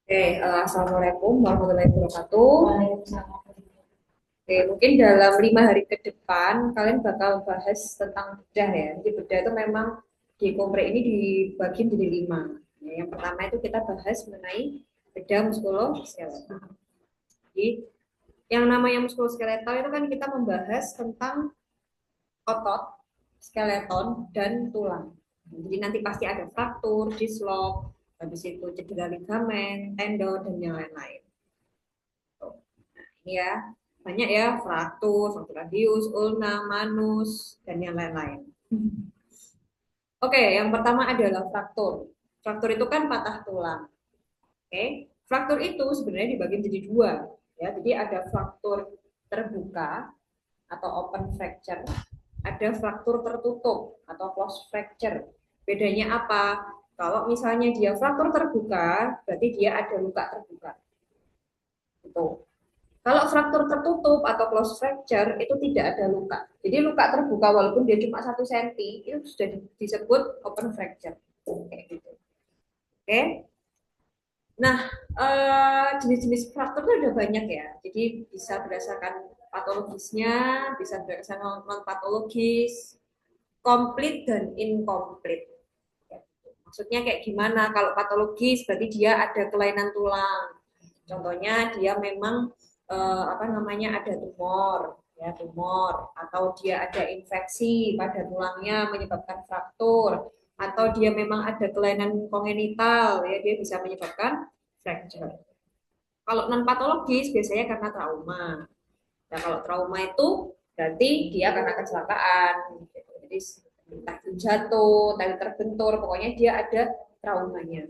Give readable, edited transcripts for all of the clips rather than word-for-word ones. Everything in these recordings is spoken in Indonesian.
Assalamualaikum warahmatullahi wabarakatuh. Oke, mungkin dalam 5 hari ke depan kalian bakal bahas tentang bedah ya. Jadi bedah itu memang di kompre ini dibagi menjadi 5. Ya, yang pertama itu kita bahas mengenai bedah muskuloskeletal. Jadi yang namanya muskuloskeletal itu kan kita membahas tentang otot, skeleton, dan tulang. Jadi nanti pasti ada fraktur, dislok, habis itu cedera ligamen, tendon, dan yang lain-lain. Ini ya, banyak ya, fraktur, fraktur radius, ulna, manus, dan yang lain-lain. Oke, yang pertama adalah fraktur. Fraktur itu kan patah tulang. Oke, fraktur itu sebenarnya dibagi menjadi dua. Ya, jadi ada fraktur terbuka atau open fracture, ada fraktur tertutup atau closed fracture. Bedanya apa? Kalau misalnya dia fraktur terbuka, berarti dia ada luka terbuka. Itu. Kalau fraktur tertutup atau closed fracture itu tidak ada luka. Jadi luka terbuka walaupun dia cuma 1 cm itu sudah disebut open fracture. Kayak gitu. Oke. Nah, jenis-jenis fraktur itu ada banyak ya. Jadi bisa berdasarkan patologisnya, bisa berdasarkan non patologis, komplit dan incomplete. Maksudnya kayak gimana? Kalau patologis berarti dia ada kelainan tulang. Contohnya dia memang apa namanya ada tumor, ya tumor, atau dia ada infeksi pada tulangnya menyebabkan fraktur, atau dia memang ada kelainan kongenital, ya dia bisa menyebabkan fracture. Kalau non patologis biasanya karena trauma. Nah kalau trauma itu berarti dia karena kecelakaan, jadi entah jatuh, entah terbentur, pokoknya dia ada traumanya.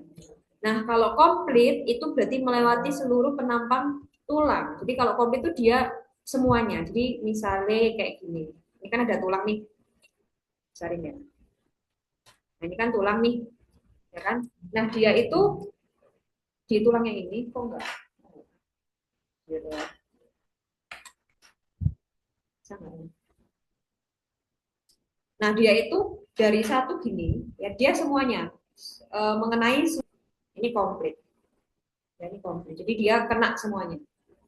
Nah, kalau komplit itu berarti melewati seluruh penampang tulang. Jadi kalau komplit itu dia semuanya. Jadi misalnya kayak gini. Ini kan ada tulang nih, misalnya. Nah, ini kan tulang nih, ya kan? Nah, dia itu di tulangnya ini kok enggak gitu ya. Nah, dia itu dari satu gini, ya dia semuanya mengenai ini komplit. Ya, ini komplit. Jadi dia kena semuanya.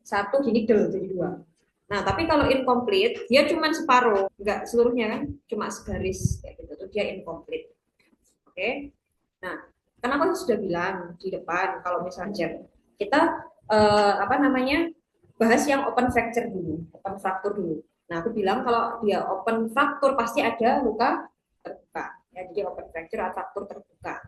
Satu gini del jadi dua. Nah, tapi kalau incomplete, dia cuma separuh, enggak seluruhnya kan, cuma segaris kayak gitu tuh dia incomplete. Oke. Nah, kenapa aku sudah bilang di depan kalau misalnya kita apa namanya? Bahas yang open fracture dulu, open fracture dulu. Nah, aku bilang kalau dia open fracture pasti ada luka terbuka. Ya, jadi open fracture atau fraktur terbuka.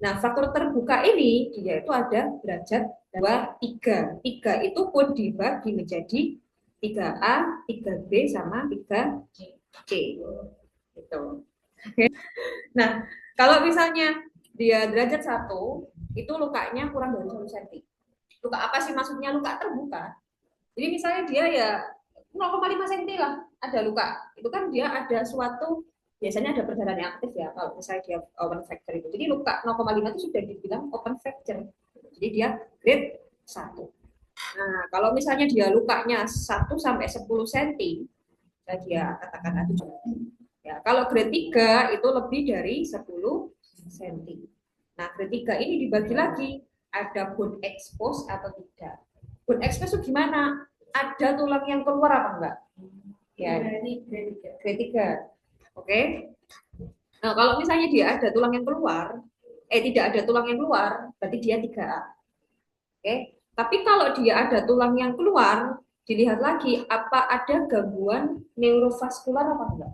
Nah, fraktur terbuka ini dia itu ada derajat 2, 3. 3 itu pun dibagi menjadi 3A, 3B sama 3C. Gitu. Nah, kalau misalnya dia derajat 1, itu lukanya kurang dari 1 cm. Luka apa sih maksudnya luka terbuka? Jadi misalnya dia ya 0,5 cm lah ada luka. Itu kan dia ada suatu biasanya ada perdarahan yang aktif ya kalau misalnya dia open fracture itu. Jadi luka 0,5 itu sudah dibilang open fracture. Jadi dia grade 1. Nah, kalau misalnya dia lukanya 1 sampai 10 cm, nah dia katakan itu ya. Kalau grade 3 itu lebih dari 10 cm. Nah, grade 3 ini dibagi lagi ada bone expose atau tidak. Bone expose itu gimana? Ada tulang yang keluar apa enggak? Ya, ini grade 3. Oke. Nah, kalau misalnya dia ada tulang yang keluar, tidak ada tulang yang keluar, berarti dia 3A. Oke. Tapi kalau dia ada tulang yang keluar, dilihat lagi apa ada gangguan neurovaskular apa enggak.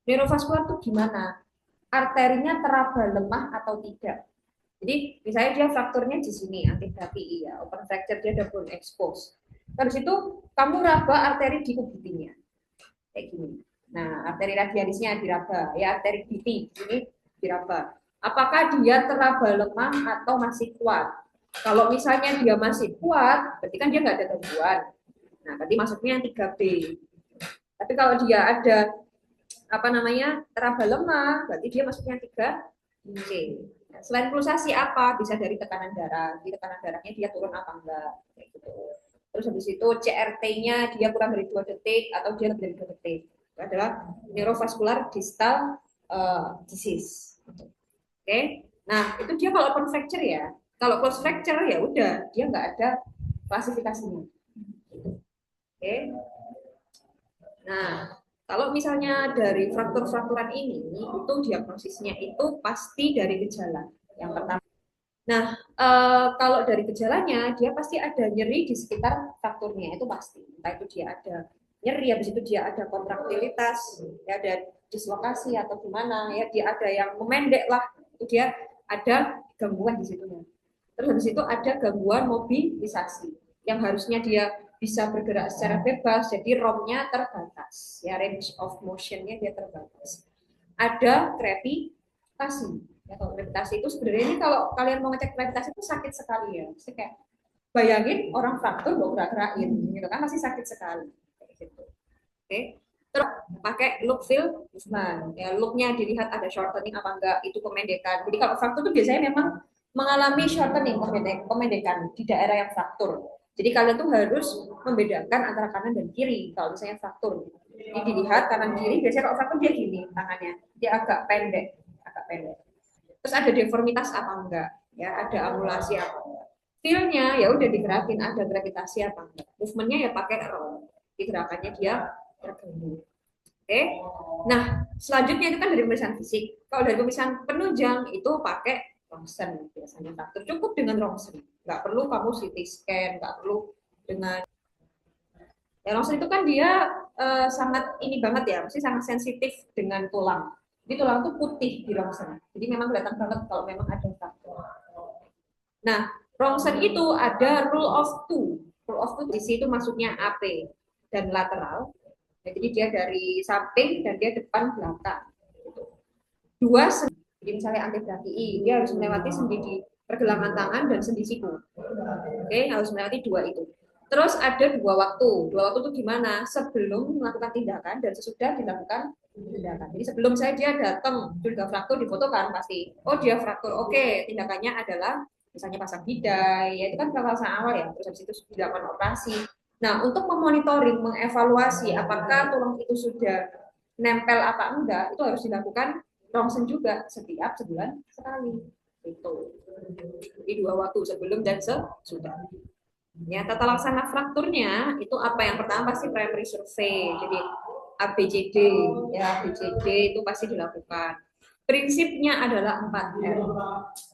Neurovaskular itu gimana? Arterinya teraba lemah atau tidak. Jadi misalnya dia frakturnya di sini, antigrafi ya, open fracture dia ada bone expose. Terus itu kamu raba arteri di ubitinya, kayak gini. Nah, arteri radialisnya diraba, ya arteri biti ini diraba. Apakah dia teraba lemah atau masih kuat? Kalau misalnya dia masih kuat, berarti kan dia nggak ada gangguan. Nah, berarti masuknya yang 3B. Tapi kalau dia ada apa namanya teraba lemah, berarti dia masuknya 3C. Nah, selain pulsasi apa? Bisa dari tekanan darah. Di tekanan darahnya dia turun apa enggak? Kayak gitu. Terus habis itu CRT-nya dia kurang dari 2 detik atau dia lebih dari 2 detik. Itu adalah neurovascular distal disease. Oke. Nah, itu dia kalau open fracture ya. Kalau close fracture ya udah, dia nggak ada klasifikasinya. Oke. Nah, kalau misalnya dari fraktur-frakturan ini, itu diagnosisnya itu pasti dari gejala. Yang pertama. Nah, kalau dari gejalanya, dia pasti ada nyeri di sekitar frakturnya, itu pasti. Entah itu dia ada nyeri, habis itu dia ada kontraktilitas, ya ada dislokasi atau gimana, ya dia ada yang memendek lah, itu dia ada gangguan di situ. Terus habis itu ada gangguan mobilisasi, yang harusnya dia bisa bergerak secara bebas, jadi ROM-nya terbatas, ya range of motion-nya dia terbatas. Ada gravitasi. Ya, kalau gravitasi itu sebenarnya ini kalau kalian mau ngecek gravitasi itu sakit sekali ya. Jadi kayak bayangin orang fraktur mau gerak-gerakin, gitu kan masih sakit sekali. Kayak gitu. Oke. Terus pakai look feel movement. Ya, looknya dilihat ada shortening apa enggak, itu pemendekan. Jadi kalau fraktur itu biasanya memang mengalami shortening, pemendekan di daerah yang fraktur. Jadi kalian tuh harus membedakan antara kanan dan kiri kalau misalnya fraktur. Jadi dilihat kanan kiri, biasanya kalau fraktur dia gini tangannya, dia agak pendek, agak pendek. Terus ada deformitas apa enggak? Ya, ada angulasi apa enggak? Feel-nya ya udah digerakin, ada gravitasi apa enggak? Movement-nya ya pakai roll. Digerakannya dia terganggu. Oke. Nah, selanjutnya itu kan dari pemeriksaan fisik. Kalau dari pemeriksaan penunjang itu pakai rongsen biasanya faktor. Cukup dengan rongsen. Nggak perlu kamu CT scan, nggak perlu dengan ya rongsen itu kan dia sangat ini banget ya, mesti sangat sensitif dengan tulang. Jadi tulang itu putih di rongsen. Jadi memang kelihatan banget kalau memang ada faktor. Nah, rongsen itu ada rule of two. Rule of two di situ masuknya AP dan lateral. Jadi dia dari samping dan dia depan belakang. Dua sendi. Jadi misalnya antibrakii, dia harus melewati sendi di pergelangan tangan dan sendi siku. Oke, harus melewati dua itu. Terus ada dua waktu. Dua waktu itu gimana? Sebelum melakukan tindakan dan sesudah dilakukan tindakan. Jadi sebelum saya dia datang, sudah fraktur difotokan pasti. Oh dia fraktur. Oke, tindakannya adalah misalnya pasang bidai, ya itu kan perawatan awal ya. Terus habis itu dilakukan operasi. Nah, untuk memonitoring, mengevaluasi apakah tulang itu sudah nempel apa enggak, itu harus dilakukan rongsen juga setiap sebulan sekali. Itu. Di dua waktu sebelum dan sesudah. Ya, tata laksana frakturnya itu apa yang pertama pasti primary survey. Jadi ABCD, ya ABCD itu pasti dilakukan. Prinsipnya adalah 4R.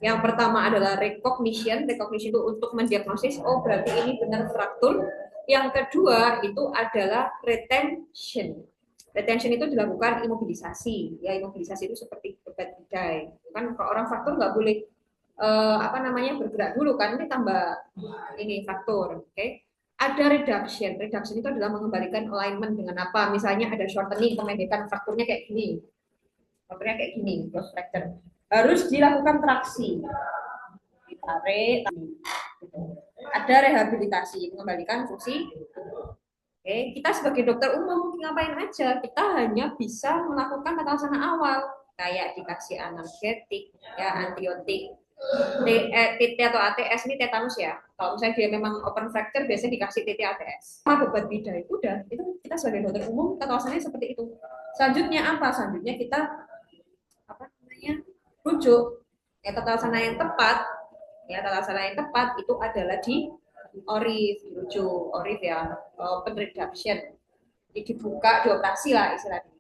Yang pertama adalah recognition. Recognition itu untuk mendiagnosis, oh berarti ini benar fraktur. Yang kedua itu adalah retention. Retention itu dilakukan imobilisasi. Ya, imobilisasi itu seperti beban bidai. Kan kalau orang fraktur nggak boleh apa namanya bergerak dulu kan, ini tambah ini faktor. Oke. Ada reduction. Reduction itu adalah mengembalikan alignment dengan apa? Misalnya ada shortening, pemendekan frakturnya kayak gini. Frakturnya kayak gini, cross fracture. Harus dilakukan traksi. Ditarik. Ada rehabilitasi, mengembalikan fungsi. Oke, kita sebagai dokter umum ngapain aja? Kita hanya bisa melakukan tata laksana awal, kayak dikasih analgetik, ya antibiotik, TT atau ATS ini tetanus ya. Kalau misalnya dia memang open fracture, biasanya dikasih TT ATS. Sama beban bidai, udah. Itu kita sebagai dokter umum, tata laksananya seperti itu. Selanjutnya apa? Selanjutnya kita apa namanya rujuk. Ya, tata laksana yang tepat, ya tata laksana yang tepat itu adalah di ORIF, dirujuk ORIF ya, open reduction. Jadi dibuka, dioperasi lah istilahnya.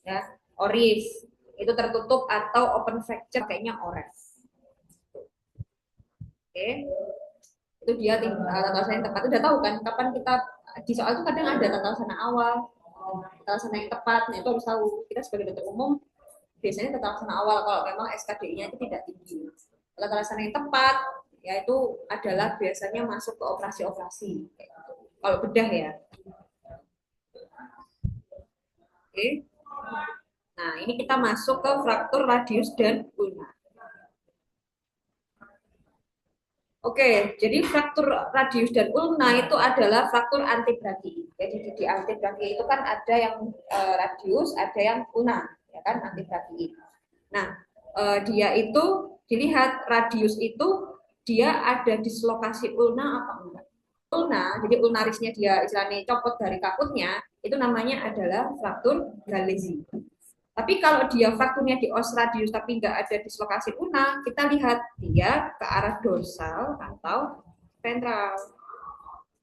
Ya, ORIF itu tertutup atau open fracture kayaknya OREF. Oke, itu dia tata laksana yang tepat. Udah tahu kan kapan kita di soal itu kadang ada tata laksana awal, tata laksana yang tepat. Nah itu harus tahu. Kita sebagai dokter umum biasanya tata laksana awal kalau memang SKDI-nya itu tidak tinggi. Tata laksana yang tepat yaitu adalah biasanya masuk ke operasi-operasi. Kalau bedah ya. Oke. Nah ini kita masuk ke fraktur radius dan ulna. Oke, jadi fraktur radius dan ulna itu adalah fraktur antibrakii. Jadi di antibrakii itu kan ada yang radius, ada yang ulna, ya kan antibrakii. Nah, dia itu dilihat radius itu dia ada dislokasi ulna apa enggak. Ulna, jadi ulnarisnya dia istilahnya copot dari kaputnya, itu namanya adalah fraktur Gallezi. Tapi kalau dia frakturnya di os radius tapi nggak ada dislokasi ulna, kita lihat dia ke arah dorsal atau ventral.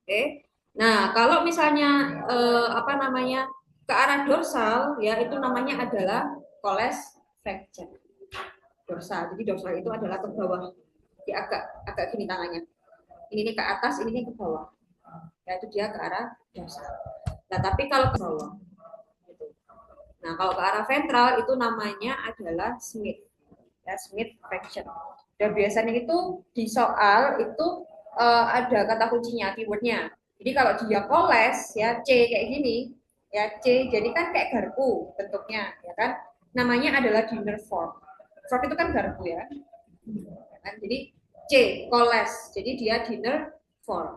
Oke. Nah, kalau misalnya apa namanya ke arah dorsal, ya itu namanya adalah Coles fracture dorsal. Jadi dorsal itu adalah ke bawah, di agak agak gini tangannya. Ini ke atas, ini ke bawah. Ya itu dia ke arah dorsal. Nah, tapi kalau ke bawah, gitu. Nah, kalau ke arah ventral itu namanya adalah Smith, ya Smith fracture. Dan biasanya itu di soal itu ada kata kuncinya, keywordnya. Jadi kalau dia koles, ya C kayak gini, ya C, jadi kan kayak garpu bentuknya, ya kan? Namanya adalah dinner fork. Fork itu kan garpu ya. Kan? Jadi C, koles, jadi dia dinner fork.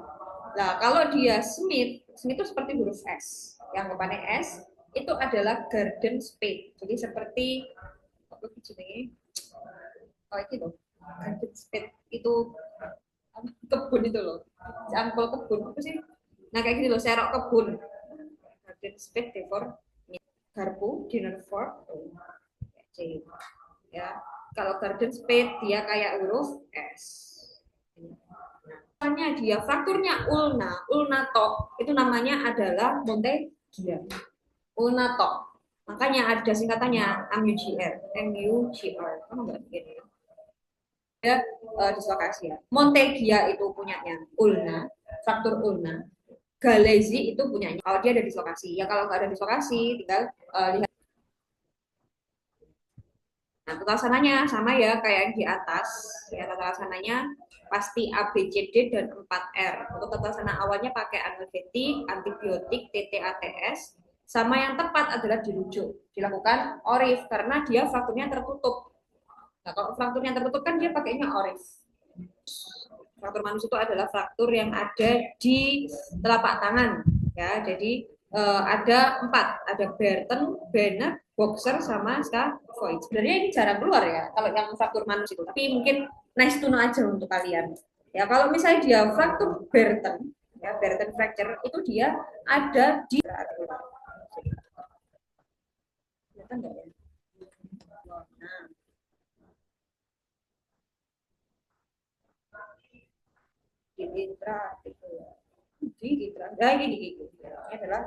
Nah, kalau dia Smith, Smith itu seperti huruf S. Yang depannya S, itu adalah garden spade. Jadi seperti apa sih oh itu loh, garden spade itu kebun itu loh, jangkol kebun apa sih? Nah kayak gini loh, serok kebun. Garden spade devor garpu dinner fork C. Ya, kalau garden spade dia kayak huruf S. Namanya dia frakturnya ulna, ulna tok itu namanya adalah Montegia. Ulna tok. Makanya ada singkatannya MUGR, MUGR. Kamu nggak begini? Ada dislokasi ya. Montegia itu punyanya ulna, fraktur ulna. Galezi itu punyanya. Kalau dia ada dislokasi, ya kalau nggak ada dislokasi, tinggal lihat. Nah, tata laksanaannya sama ya kayak yang di atas. Ya, tata laksananya pasti A, B, C, D, dan 4R. Untuk tata laksana awalnya pakai analgetik, antibiotik, TTATS. Sama yang tepat adalah dirujuk. Dilakukan ORIF karena dia frakturnya tertutup. Nah, kalau frakturnya tertutup kan dia pakainya ORIF. Fraktur manus itu adalah fraktur yang ada di telapak tangan. Ya, jadi ada 4, ada Burton, Bennett, Boxer, sama Scavoid. Sebenarnya ini jarang keluar ya kalau yang fraktur manus itu, tapi mungkin nice to know aja untuk kalian. Ya kalau misalnya dia fraktur Burton, ya Burton fracture itu dia ada di kelihatan nggak ya? Nah, di intra itu di intra, nah ini di gigi. Ini adalah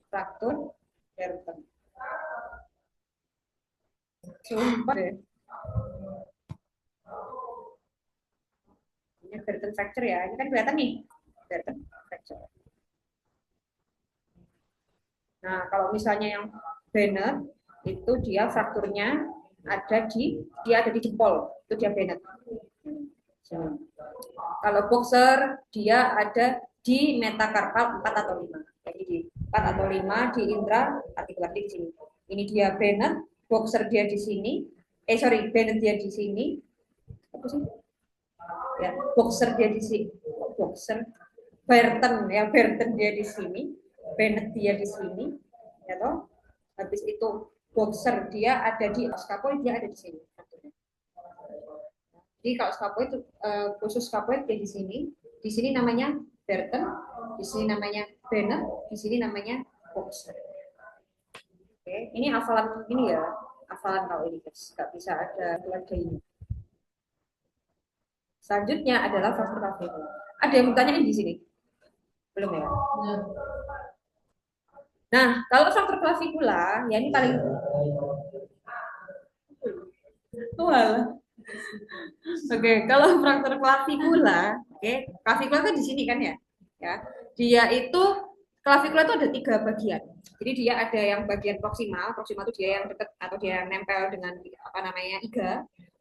fraktur Burton. Sumpah deh. Ini Burton fracture ya. Ini kan kelihatan nih. Burton fracture. Nah, kalau misalnya yang Bennett itu dia frakturnya ada di jempol. Itu dia Bennett. Kalau Boxer dia ada di metakarpal 4 atau 5. Jadi di 4 atau 5 di intra artikular di sini. Ini dia Bennett, Boxer dia di sini. Bennett dia di sini. Apa sih? Ya, Boxer dia di sini. Boxer Burton ya, Burton dia di sini, Bennett dia di sini, ya toh. Habis itu Boxer dia ada di Scapoid, dia ada di sini. Jadi kalau Scapoid itu khusus Scapoid dia di sini namanya Burton, di sini namanya Bennett, di sini namanya Boxer. Oke, ini hafalan ini ya, hafalan kalau ini guys, nggak bisa ada keluarga ini. Selanjutnya adalah faktor kafein. Ada yang bertanya di sini? Belum ya? Nah, kalau faktor klavikula, ya ini paling tual. Oke, kalau faktor klavikula, oke, klavikula kan di sini kan ya, ya. Dia itu klavikula itu ada 3 bagian. Jadi dia ada yang bagian proksimal, proksimal itu dia yang dekat atau dia yang nempel dengan apa namanya iga.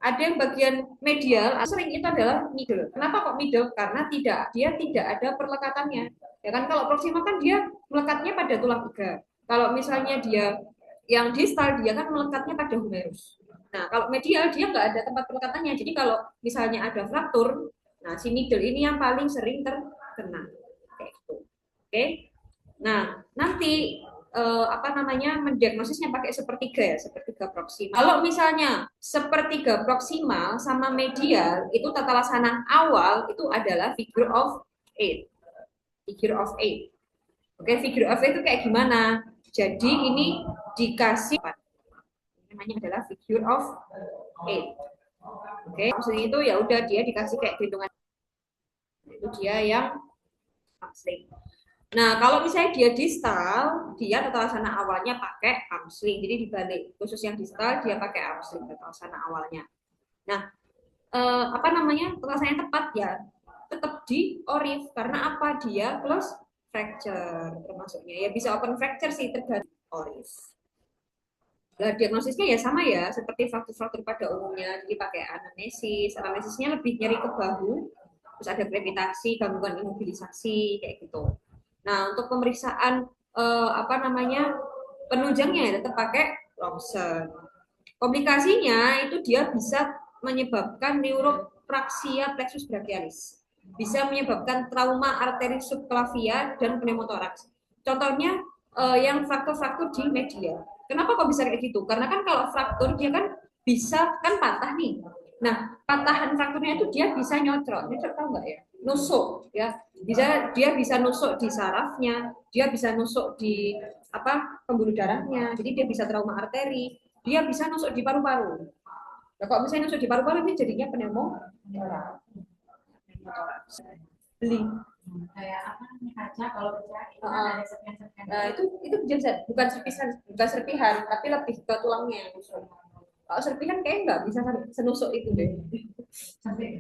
Ada yang bagian medial, sering itu adalah middle. Kenapa kok middle? Karena dia tidak ada perlekatannya. Ya kan kalau proksimal kan dia melekatnya pada tulang iga. Kalau misalnya dia yang distal dia kan melekatnya pada humerus. Nah, kalau medial dia nggak ada tempat pelekatannya. Jadi kalau misalnya ada fraktur, nah si middle ini yang paling sering terkena. Kayak gitu. Oke. Nah, nanti apa namanya mendiagnosisnya pakai sepertiga ya, sepertiga proksimal. Kalau misalnya sepertiga proksimal sama medial itu tata laksana awal itu adalah figure of 8. Figure of 8. Oke, figure of 8 itu kayak gimana? Jadi ini dikasih namanya adalah figure of 8. Oke, maksudnya itu ya udah dia dikasih kayak hitungan itu dia yang asli. Nah, kalau misalnya dia distal, dia tata laksana awalnya pakai amsling. Jadi dibalik, khusus yang distal dia pakai amsling tata laksana awalnya. Nah, apa namanya? Tata laksana yang tepat ya tetap di ORIF karena apa? Dia close fracture termasuknya. Ya bisa open fracture sih tergantung ORIF. Nah, diagnosisnya ya sama ya, seperti fraktur-fraktur pada umumnya. Jadi pakai anamnesis. Anamnesisnya lebih nyeri ke bahu, terus ada gravitasi, gangguan imobilisasi, kayak gitu. Nah, untuk pemeriksaan apa namanya penunjangnya ya tetap pakai Lawson. Komplikasinya itu dia bisa menyebabkan neuropraksia plexus brachialis, bisa menyebabkan trauma arteri subclavia dan pneumotoraks. Contohnya yang fraktur-fraktur di media. Kenapa kok bisa kayak gitu? Karena kan kalau fraktur dia kan bisa kan patah nih. Nah, patahan frakturnya itu dia bisa nyocrot. Nyocrot tahu nggak ya? Nusuk ya. Dia bisa nusuk di sarafnya, dia bisa nusuk di apa pembuluh darahnya. Jadi dia bisa trauma arteri, dia bisa nusuk di paru-paru. Nah, kalau misalnya nusuk di paru-paru ini jadinya pneumotoraks. Beli kayak apa namanya kaca kalau pecah itu kan ada serpihan-serpihan. Nah, itu bukan serpihan, tapi lebih ke tulangnya. Kalau serpihan kayak nggak bisa senusuk itu deh. Sampai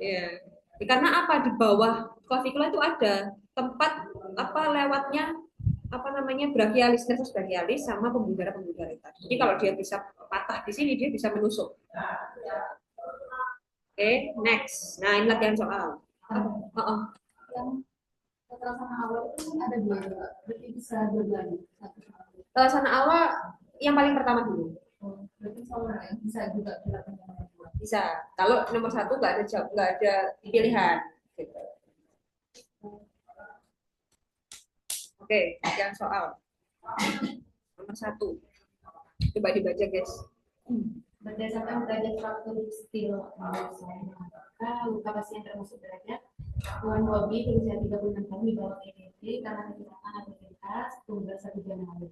Iya. Ya, karena apa di bawah klavikula itu ada tempat apa lewatnya apa namanya brachialis nervus brachialis sama pembuluh darah tadi. Jadi kalau dia bisa patah di sini dia bisa menusuk. Oke, next. Nah, ini latihan soal. yang kekerasan awal itu kan ada dua juga, berarti bisa dua-duanya. Sana awal yang paling pertama dulu. Berarti soalnya yang bisa juga dilakukan nomor dua. Bisa. Kalau nomor satu nggak ada pilihan. Gitu. Oke, yang soal nomor satu. Coba dibaca guys. Berdasarkan derajat fraktur stil maka luka pasien termasuk derajat Tuan Bobby berusia 36 tahun di bawah EDT karena kecelakaan lalu lintas tunggal 1 Januari.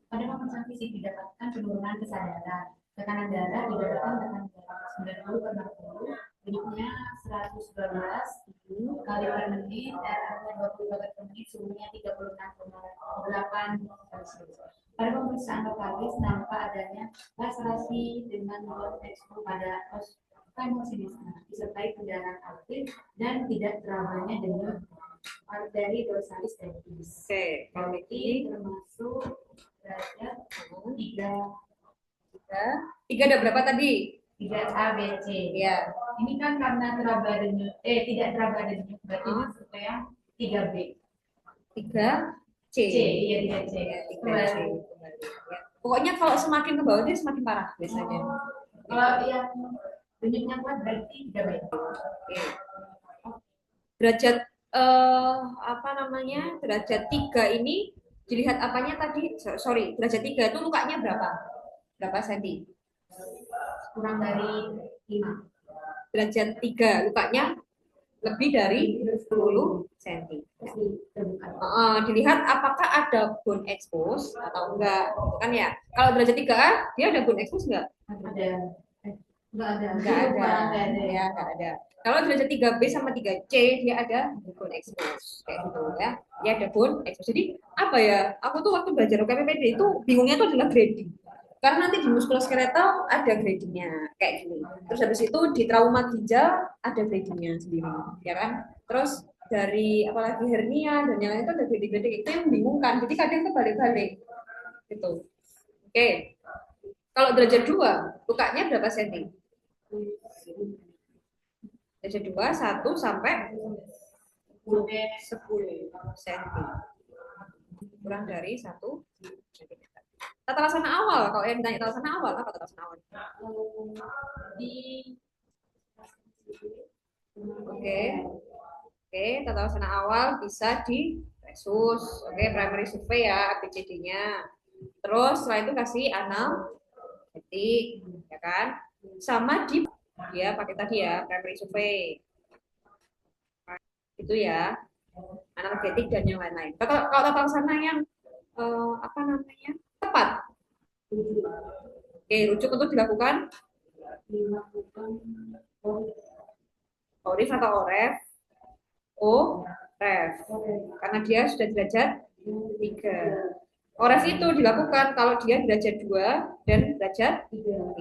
Pada pemeriksaan fisik didapatkan penurunan kesadaran, tekanan darah didapatkan tekanan darah 90/60, denyutnya 112 kali per menit, darahnya 20 kali per menit, suhunya 36,8 Celcius. Pada pemeriksaan lokalis nampak adanya laserasi dengan non ekspor pada sinistra, disertai pendarahan aktif dan tidak terabanya dengan arteri dorsalis dentis. Oke, kalau ini termasuk derajat 3 ada berapa tadi? 3A, B, C. Ya. Ini kan karena teraba denyut, tidak teraba denyut, berarti masuknya yang 3B. 3C. Iya 3C. Ya, 3C. Ya. Pokoknya kalau semakin ke bawah dia semakin parah biasanya. Kalau yang denyutnya kuat berarti 3B. Oke. Derajat apa namanya? Derajat 3 ini dilihat apanya tadi? Sorry, derajat 3 itu lukanya berapa? Berapa senti? Kurang dari 5. Derajat 3 lukanya lebih dari 10 cm. Dilihat apakah ada bone expose atau enggak, kan ya. Kalau derajat 3A, dia ada bone expose enggak? Ada. Enggak ada. Ya, enggak ada. Kalau derajat 3B sama 3C, dia ada bone expose. Kayak gitu ya. Dia ada bone expose. Jadi, apa ya? Aku tuh waktu belajar OKPPD itu bingungnya tuh adalah grading. Karena nanti di muskuloskeletal ada gradingnya kayak gini. Terus habis itu di trauma ginjal ada gradingnya sendiri, ya kan? Terus dari apalagi hernia dan yang lain itu ada grading-grading itu yang membingungkan. Jadi kadang itu balik-balik gitu. Oke. Kalau derajat 2, lukanya berapa senti? Derajat 2, 1 sampai 10 senti. Kurang dari 1 cm. Tata laksana awal, kalau yang ditanya tata laksana awal, apa tata laksana awal? Oke, tata laksana awal bisa di resus, oke, primary survey ya, ABCD-nya. Terus setelah itu kasih analgetik, ya kan? Sama di dia pakai tadi ya, primary survey. Itu ya, analgetik dan yang lain-lain. Kalau tata laksana yang apa namanya? Tepat. Oke, rujuk untuk dilakukan orif atau oref, oref, karena dia sudah derajat 3. Oref itu dilakukan kalau dia derajat 2 dan derajat 3.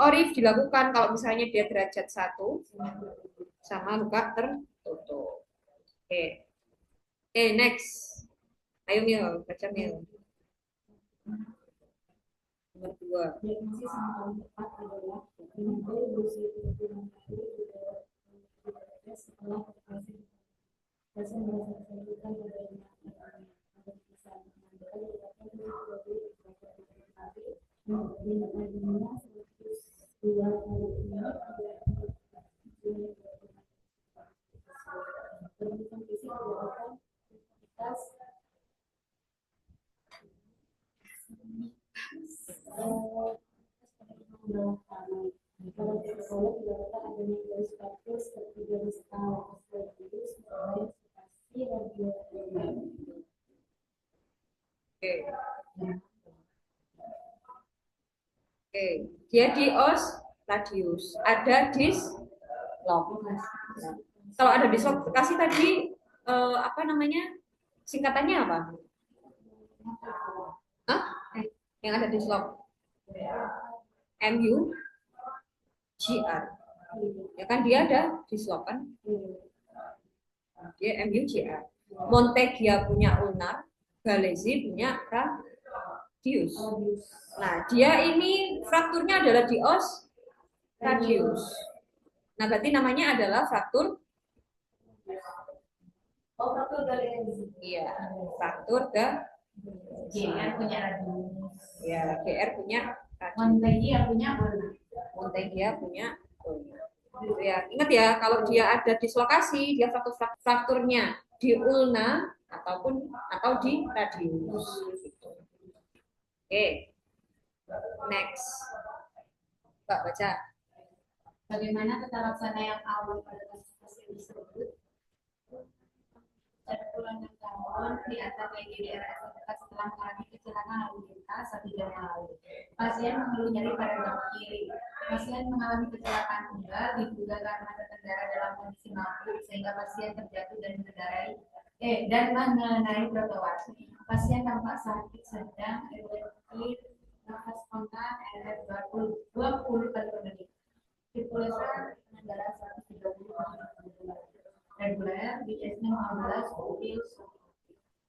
Orif dilakukan kalau misalnya dia derajat 1 sama luka tertutup. Oke. Oke, next. Ayo Mil, baca Mil. Nomor 2. Diagnosis yang paling tepat adalah menentukan berusia 36 tahun setelah operasi. Pasien merasa kesulitan pada ada bisa mengambil Oke. Oke, dia di os radius. Ada dislok. Kalau ada dislokasi tadi apa namanya? Singkatannya apa? Hah? Yang ada dislok. MU GR. Ya kan dia ada dislok kan? Dia MU GR. Montegia punya ulnar, Galeazzi punya radius. Nah, dia ini frakturnya adalah di os radius. Nah, berarti namanya adalah fraktur. Fraktur Galeazzi. Iya, fraktur GR punya radius. Ya, GR punya radius. Montegia punya ulnar. Montegia punya ulnar. Ya, ingat ya, kalau dia ada dislokasi, dia frakturnya di ulna atau di radius. Oke, next. Mbak baca. Bagaimana tata laksana yang awal pada kasus pasien tersebut? Pada bulan tahun di atas PGDR setelah mengalami kecelakaan lalu lintas 1 jam lalu. Pasien mengeluh nyeri pada bahu kiri. Pasien mengalami kecelakaan tunggal diduga karena terkendara dalam kondisi mabuk sehingga pasien terjatuh dan mengenai trotoar. Pasien tampak sakit sedang, elevatif, nafas spontan, RF 20 kali per menit. Sirkulasi darah 130 reguler, BS-nya 15, pupil,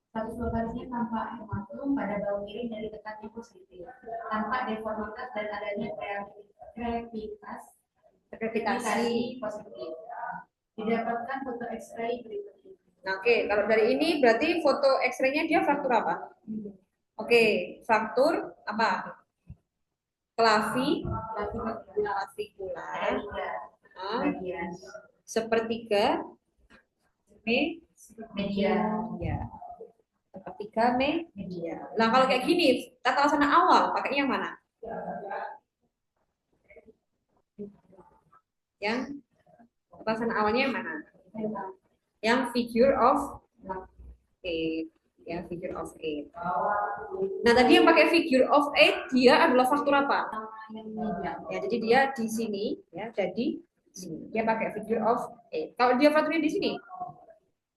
status lokasinya tampak hematom pada bahu kiri dari dekatnya positif, tampak deformitas dan adanya krepifikasi positif. Didapatkan foto X-ray berikut ini. Nah, oke, kalau dari ini berarti foto X-ray-nya dia fraktur apa? Oke, fraktur apa? Clavikular. Sepertiga media. Sepertiga media. Nah, kalau kayak gini, tata laksana awal pakainya yang mana? Yang tata laksana awalnya yang mana? Yang figure of 8. Ya, figure of 8. Nah, tadi yang pakai figure of 8 dia adalah faktor apa? Ya, jadi dia di sini ya, jadi sini. Dia pakai figure of 8. Kalau dia faktornya di sini?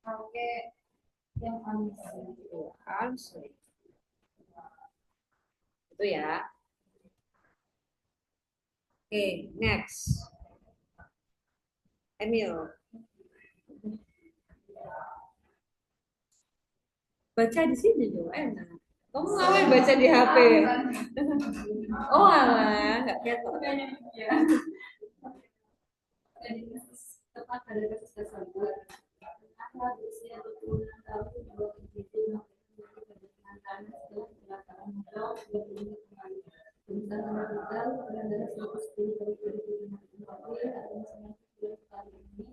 Pakai yang answer. Itu ya. Oke, next. Emil. Baca di sini dong, enak. Kamu ngapain baca di HP? Oh alah, nggak ketok. Tepat pada kasus tersebut, anak berusia 26 tahun dibawa ke GP setelah kecelakaan motor 25 kembali. Perusahaan meninggal pengendara 110 kali ada 19 kali ini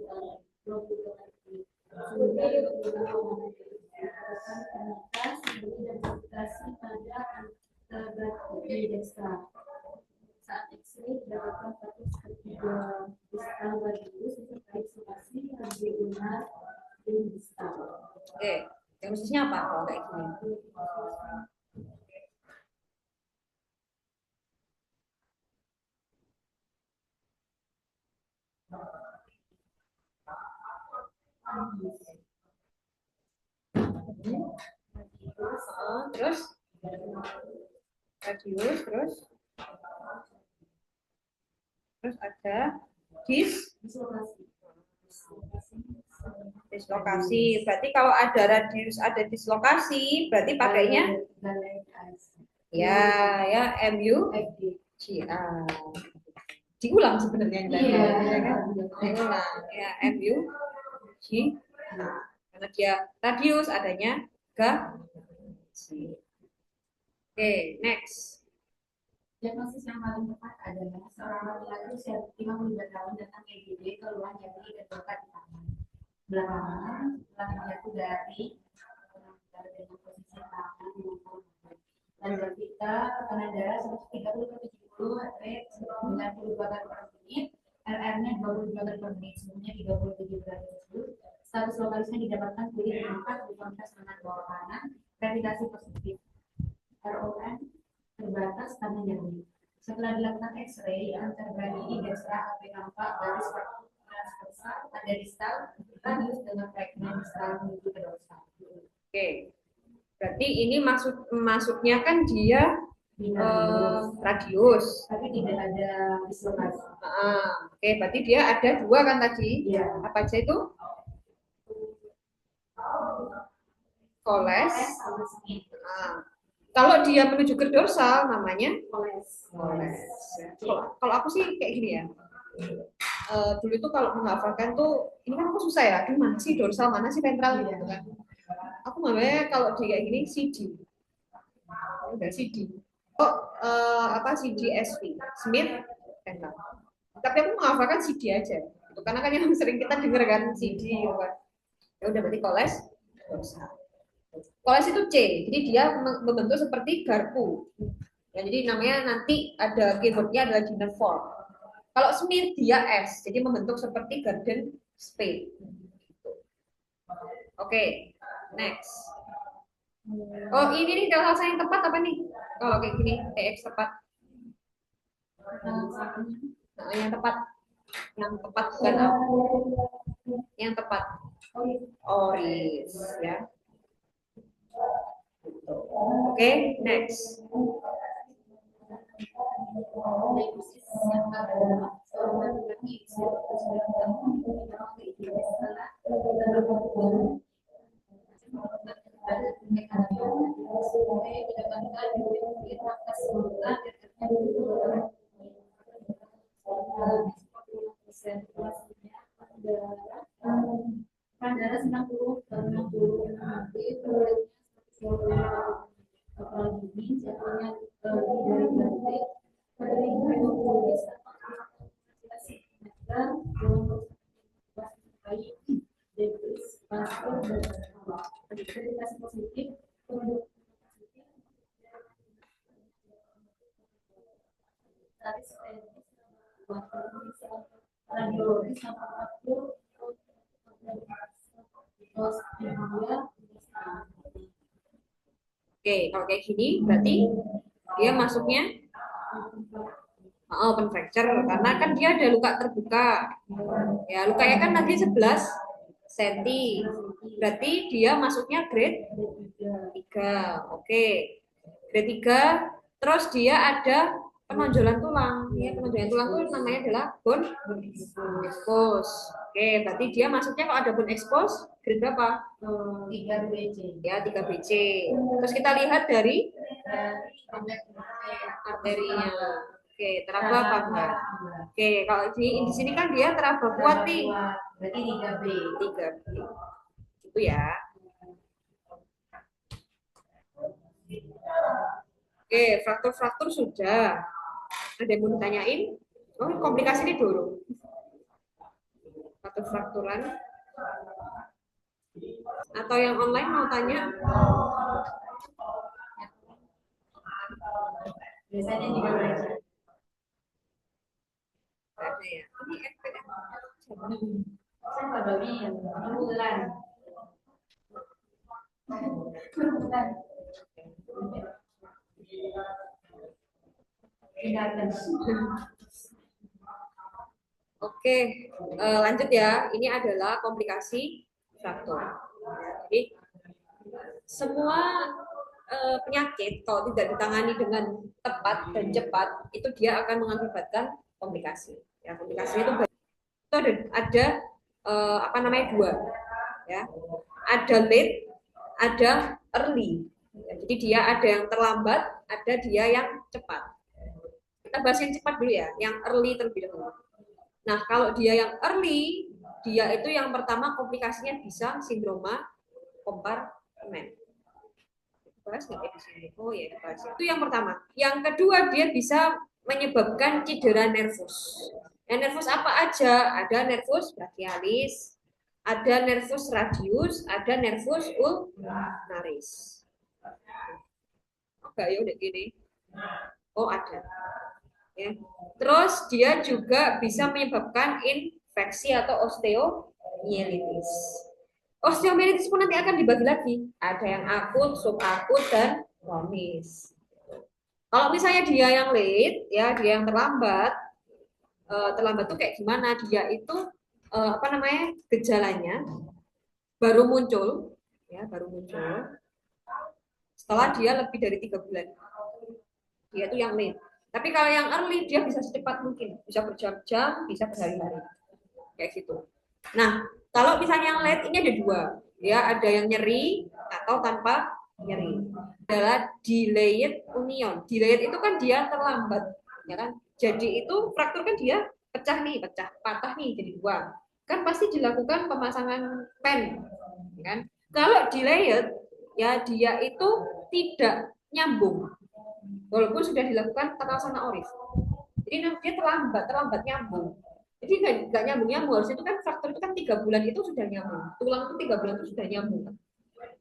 dalam 20 kali. Sebagai beberapa penyintas dan konsentrasi pada antagonis desa. Saat X-ray didapatkan status ketiga distal radius serta isolasi radioulnar dan distal. Oke, diagnosisnya apa kalau kayak gini? Terus radius, terus ada dislokasi. Berarti kalau ada radius, ada dislokasi, berarti pakainya ya MU GA. Diulang sebenarnya tadi. Ya kan? Diulang ya MU G. Karena dia radius adanya gaji. Oke, next. Diagnosis yang paling tepat adalah seorang laki-laki usia 52 tahun datang ke IGD keluhan nyeri dan luka di tangan. Belakangan telah jatuh dari dengan posisi tangan dan kita tekanan darah 130 ke 70, rate 92 kali per menit, RR-nya 22 kali per menit, semuanya 37 kali tersebut. Status lokalisnya didapatkan kulit mengangkat di kontras lengan bawah kanan, gravitasi positif. RON terbatas karena nyeri. Setelah dilakukan X-ray, anterbody dextra AP nampak garis transversal pada distal, radius dengan fragmen distal menuju ke dorsal. Oke, berarti ini masuknya kan dia radius. Tapi tidak ada dislokasi. Oke, berarti dia ada dua kan tadi? Iya. Apa aja itu? Koles. Kalau dia menuju ke dorsal namanya Koles. Kalau aku sih kayak gini ya. Dulu itu kalau menghafalkan tuh ini kan aku susah ya. Aduh, mana sih dorsal, mana sih ventral gitu kan. Aku namanya kalau di kayak gini CD. Udah CD. Apa CD SV, Smith ventral. Tapi aku menghafalkan CD aja. Gitu. Karena kan yang sering kita dengar kan CD gitu kan. Ya udah berarti koles dorsal. Koles itu C, jadi dia membentuk seperti garpu. Ya, jadi namanya nanti ada keywordnya adalah dinner form. Kalau Smith dia S, jadi membentuk seperti garden spade. Oke, next. Oh ini nih kalau saya yang tepat apa nih? Kalau kayak gini TX tepat. Nah, yang tepat bukan apa? Yang tepat. Oris ya. Oke, next. Darah 90 ke 60 apalagi ini jatuhnya dari berarti pada minggu itu bisa debris paspor dan akreditasi positif penduduk radiologis sama aku Oke, kalau kayak gini berarti dia masuknya open fracture karena kan dia ada luka terbuka. Ya, lukanya kan tadi 11 cm. Berarti dia masuknya grade 3. Oke. Grade 3 terus dia ada penonjolan tulang. Ya, penonjolan tulang itu namanya adalah bone expose. Oke, berarti dia masuknya kalau ada bone expose grade berapa? 3BC. Ya, 3BC. Terus kita lihat dari arterinya. Oke, teraba apa enggak? Oke, kalau di sini kan dia teraba kuat nih. Berarti 3B. 3B. Itu ya. Oke, fraktur-fraktur sudah. Ada yang mau ditanyain? Oh, komplikasi ini dulu. Fraktur-frakturan. Atau yang online mau tanya? Biasanya juga belajar. Ada ya. Ini FPM. Saya Pak Doni, bulan. Oke, lanjut ya. Ini adalah komplikasi fraktur. Jadi semua penyakit kalau tidak ditangani dengan tepat dan cepat itu dia akan mengakibatkan komplikasi. Ya, komplikasi itu ada apa namanya dua, ya. Ada late, ada early. Ya, jadi dia ada yang terlambat, ada dia yang cepat. Kita bahas yang cepat dulu ya, yang early terlebih dahulu. Nah, kalau dia yang early, dia itu yang pertama komplikasinya bisa sindroma kompartemen. Bahas nggak di sini? Oh ya, bahas. Itu yang pertama. Yang kedua, dia bisa menyebabkan cedera nervus. Nah, nervus apa aja? Ada nervus brachialis, ada nervus radius, ada nervus ulnaris. Oke, ya udah gini. Oh, ada. Ya. Terus dia juga bisa menyebabkan infeksi atau osteomielitis. Osteomielitis pun nanti akan dibagi lagi. Ada yang akut, subakut, dan kronis. Kalau misalnya dia yang late, ya dia yang terlambat, terlambat tuh kayak gimana? Dia itu apa namanya gejalanya baru muncul, ya baru muncul setelah dia lebih dari 3 bulan. Dia itu yang late. Tapi kalau yang early dia bisa secepat mungkin, bisa berjam-jam, bisa berhari-hari, kayak gitu. Nah, kalau misalnya yang late ini ada dua, ya ada yang nyeri atau tanpa nyeri. Adalah delayed union. Delayed itu kan dia terlambat, ya kan? Jadi itu fraktur kan dia pecah nih, patah nih jadi dua. Kan pasti dilakukan pemasangan pen, ya kan? Kalau delayed, ya dia itu tidak nyambung, walaupun sudah dilakukan tata laksana ORIF. Jadi dia terlambat nyambung. Jadi nggak nyambung harusnya itu kan faktor itu kan 3 bulan itu sudah nyambung, tulang itu 3 bulan itu sudah nyambung.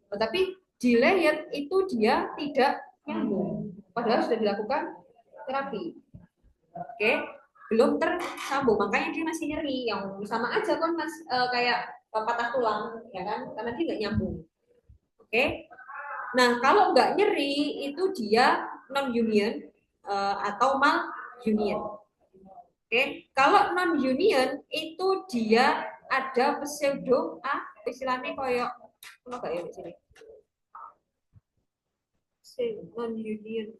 Tetapi delayed itu dia tidak nyambung, padahal sudah dilakukan terapi. Oke, belum tersambung, makanya dia masih nyeri. Yang sama aja kan mas kayak patah tulang, ya kan? Karena dia nggak nyambung. Oke, nah kalau nggak nyeri itu dia non union atau mal union. Oke, kalau non union itu dia ada pseudo istilahnya koyok apa gak ya di sini? Non union.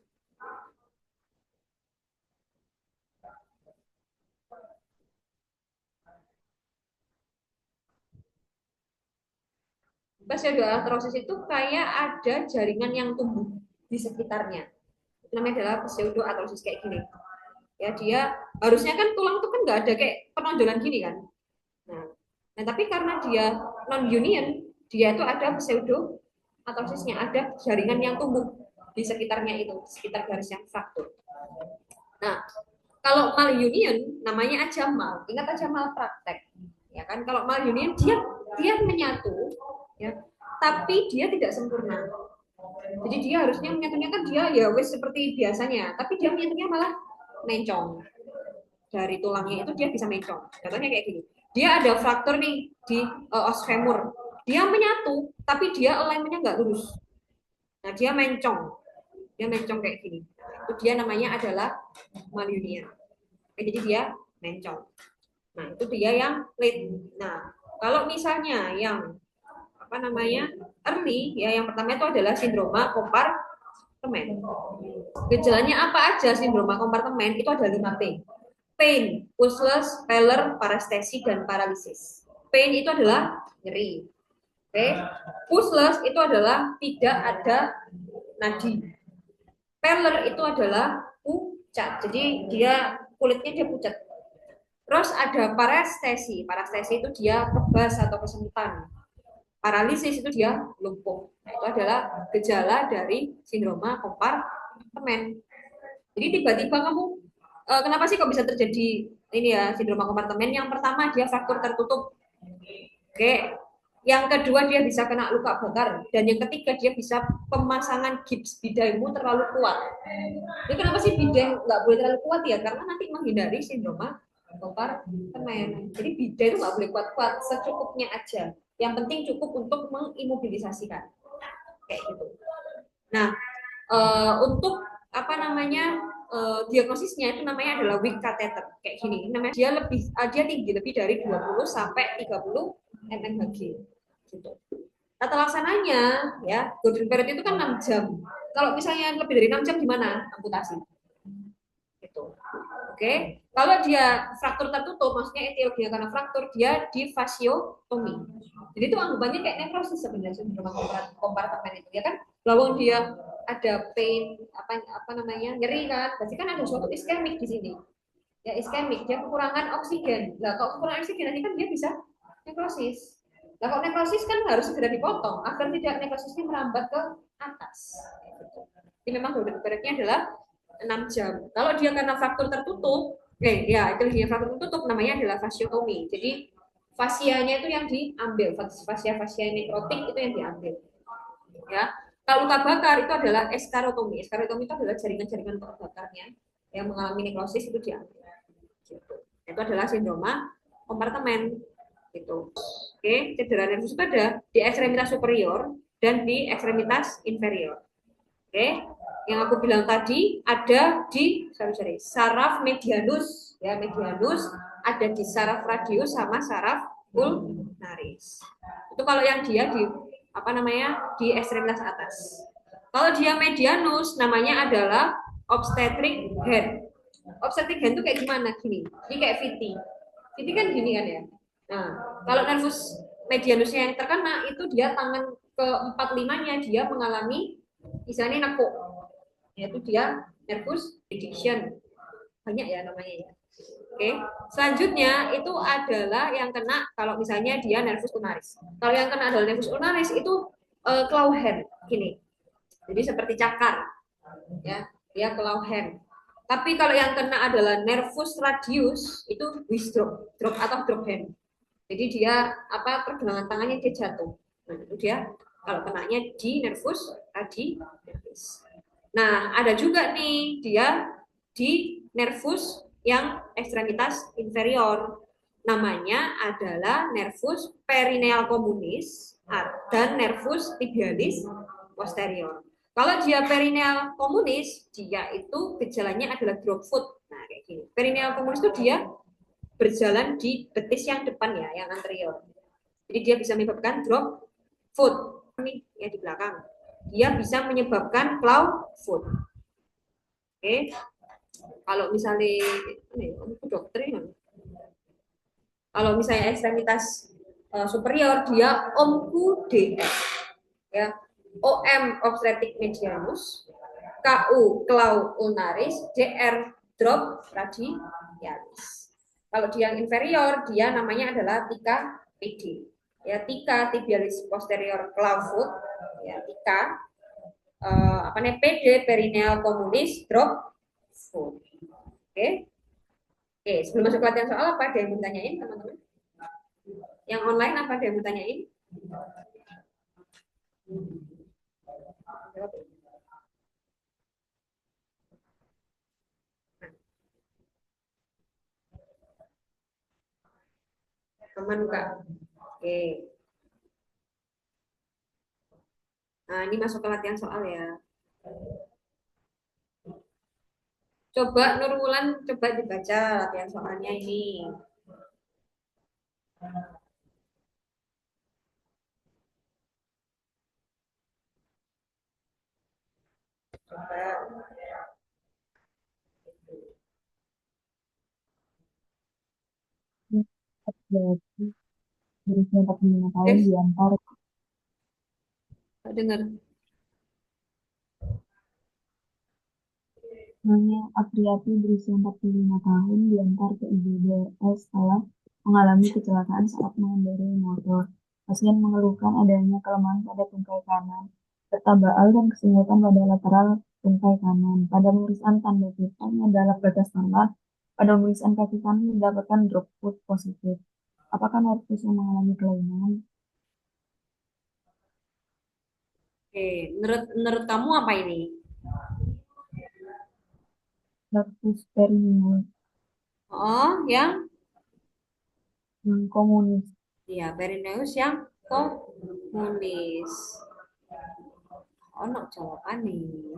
Pseudoartrosis itu kayak ada jaringan yang tumbuh di sekitarnya. Itu namanya adalah pseudoartrosis kayak gini. Ya dia harusnya kan tulang itu kan nggak ada kayak penonjolan gini kan. Nah tapi karena dia non union, dia itu ada pseudo artrosisnya, ada jaringan yang tumbuh di sekitarnya itu, sekitar garis yang fraktur. Nah, kalau mal union namanya aja mal. Ingat aja mal praktek. Ya kan? Kalau mal union dia menyatu, ya, tapi dia tidak sempurna. Jadi dia harusnya menyatunya kan dia ya wes seperti biasanya, tapi dia menyatunya malah mencong. Dari tulangnya itu dia bisa mencong. Contohnya kayak gini. Dia ada fraktur nih di os femur. Dia menyatu, tapi dia alignmentnya nggak lurus. Nah, dia mencong. Dia mencong kayak gini. Itu dia namanya adalah malunion. Jadi dia mencong. Nah, itu dia yang late. Nah, kalau misalnya yang apa namanya early, ya yang pertama itu adalah sindroma kompartemen. Gejalanya apa aja sindroma kompartemen? Itu ada 5P. Pain, pushless, pallor, parestesi, dan paralisis. Pain itu adalah nyeri. Oke. Pushless itu adalah tidak ada nadi. Pallor itu adalah pucat. Jadi dia kulitnya dia pucat. Terus ada parestesi. Parestesi itu dia kebas atau kesemutan. Paralisis itu dia lumpuh. Nah, itu adalah gejala dari sindroma kompartemen. Jadi tiba-tiba kamu kenapa sih kok bisa terjadi ini ya sindroma kompartemen? Yang pertama dia fraktur tertutup. Oke. Yang kedua dia bisa kena luka bakar dan yang ketiga dia bisa pemasangan gips bidaimu terlalu kuat. Jadi kenapa sih bidai nggak boleh terlalu kuat ya? Karena nanti menghindari sindroma kompartemen. Jadi bidai itu nggak boleh kuat-kuat, secukupnya aja. Yang penting cukup untuk mengimobilisasikan. Kayak gitu. Nah, untuk apa namanya diagnosisnya itu namanya adalah weak catheter kayak gini. Namanya dia tinggi lebih dari 20 sampai 30 mmHg gitu. Tata laksananya ya, golden period itu kan 6 jam. Kalau misalnya lebih dari 6 jam gimana? Amputasi. Gitu. Oke. Kalau dia fraktur tertutup, maksudnya etiologinya karena fraktur, dia di fasiotomi. Jadi itu anggapannya kayak nekrosis sebenarnya sindrom kompartemen itu ya kan. Lawang dia ada pain apa namanya nyeri kan, berarti kan ada suatu iskemik di sini. Ya iskemik, dia kekurangan oksigen. Nah kalau kekurangan oksigen nanti kan dia bisa nekrosis. Nah kalau nekrosis kan harus segera dipotong agar tidak nekrosisnya merambat ke atas. Jadi memang beratnya adalah 6 jam. Kalau dia karena fraktur tertutup, ya itu dia fraktur tertutup namanya adalah fasiotomi. Jadi fasianya itu yang diambil, fasia nekrotik itu yang diambil. Ya. Kalau luka bakar itu adalah eskarotomi. Eskarotomi itu adalah jaringan-jaringan bakarnya yang mengalami nekrosis itu diambil. Gitu. Itu adalah sindroma kompartemen gitu. Oke, cedera nervus itu ada di ekstremitas superior dan di ekstremitas inferior. Oke, yang aku bilang tadi ada di saraf medianus, ya medianus, ada di saraf radius sama saraf ulnaris. Itu kalau yang dia di apa namanya di ekstremitas atas. Kalau dia medianus, namanya adalah obstetric hand. Obstetric hand itu kayak gimana? Gini, ini kayak VT. VT kan gini kan ya. Nah, kalau nervus medianusnya yang terkena itu dia tangan ke 4-5-nya dia mengalami istilahnya nekuk, yaitu dia nervus prediction, banyak ya namanya ya. Oke, selanjutnya itu adalah yang kena kalau misalnya dia nervus ulnaris. Kalau yang kena adalah nervus ulnaris itu claw hand gini, jadi seperti cakar, ya dia claw hand. Tapi kalau yang kena adalah nervus radius itu drop atau drop hand. Jadi dia apa pergelangan tangannya dia jatuh. Nah, itu dia kalau kenanya di nervus radius. Nah, ada juga nih dia di nervus yang ekstremitas inferior. Namanya adalah nervus perineal communis dan nervus tibialis posterior. Kalau dia perineal communis, dia itu gejalanya adalah drop foot. Nah, kayak gini. Perineal communis itu dia berjalan di betis yang depan ya, yang anterior. Jadi dia bisa menyebabkan drop foot. Ini ya di belakang. Dia bisa menyebabkan claw foot. Oke. Kalau misalnya ini dokter ini. Kalau misalnya ekstremitas superior dia OMCU-DS ya. OM obstetric medianus, KU claw ulnaris, DR drop radialis. Kalau dia yang inferior, dia namanya adalah tika PD. Ya, tika tibialis posterior clawfoot, ya tika apa namanya PD perineal communis drop foot. Oke. Oke, sebelum masuk latihan soal apa ada yang mau tanyain teman-teman? Yang online apa ada yang mau tanyain? Teman Kak. Oke. Nah, ini masuk ke latihan soal ya. Coba Nurwulan coba dibaca latihan soalnya ini. Coba. Berarti berusia 45 tahun diantar Dengar. Nyonya Apriati berusia 45 tahun diantar ke IGD setelah mengalami kecelakaan saat mengendarai motor. Pasien mengeluhkan adanya kelemahan pada tungkai kanan, serta baal dan kesemutan pada lateral tungkai kanan. Pada pemeriksaan tanda vitanya adalah batas normal. Pada pemeriksaan kaki kanan mendapatkan drop foot positif. Apakah nervus yang mengalami kelainan? Oke, menurut kamu apa ini? Nervus perineus Oh, yang komunis. iya, perineus yang komunis. Oh, no, jawaban nih.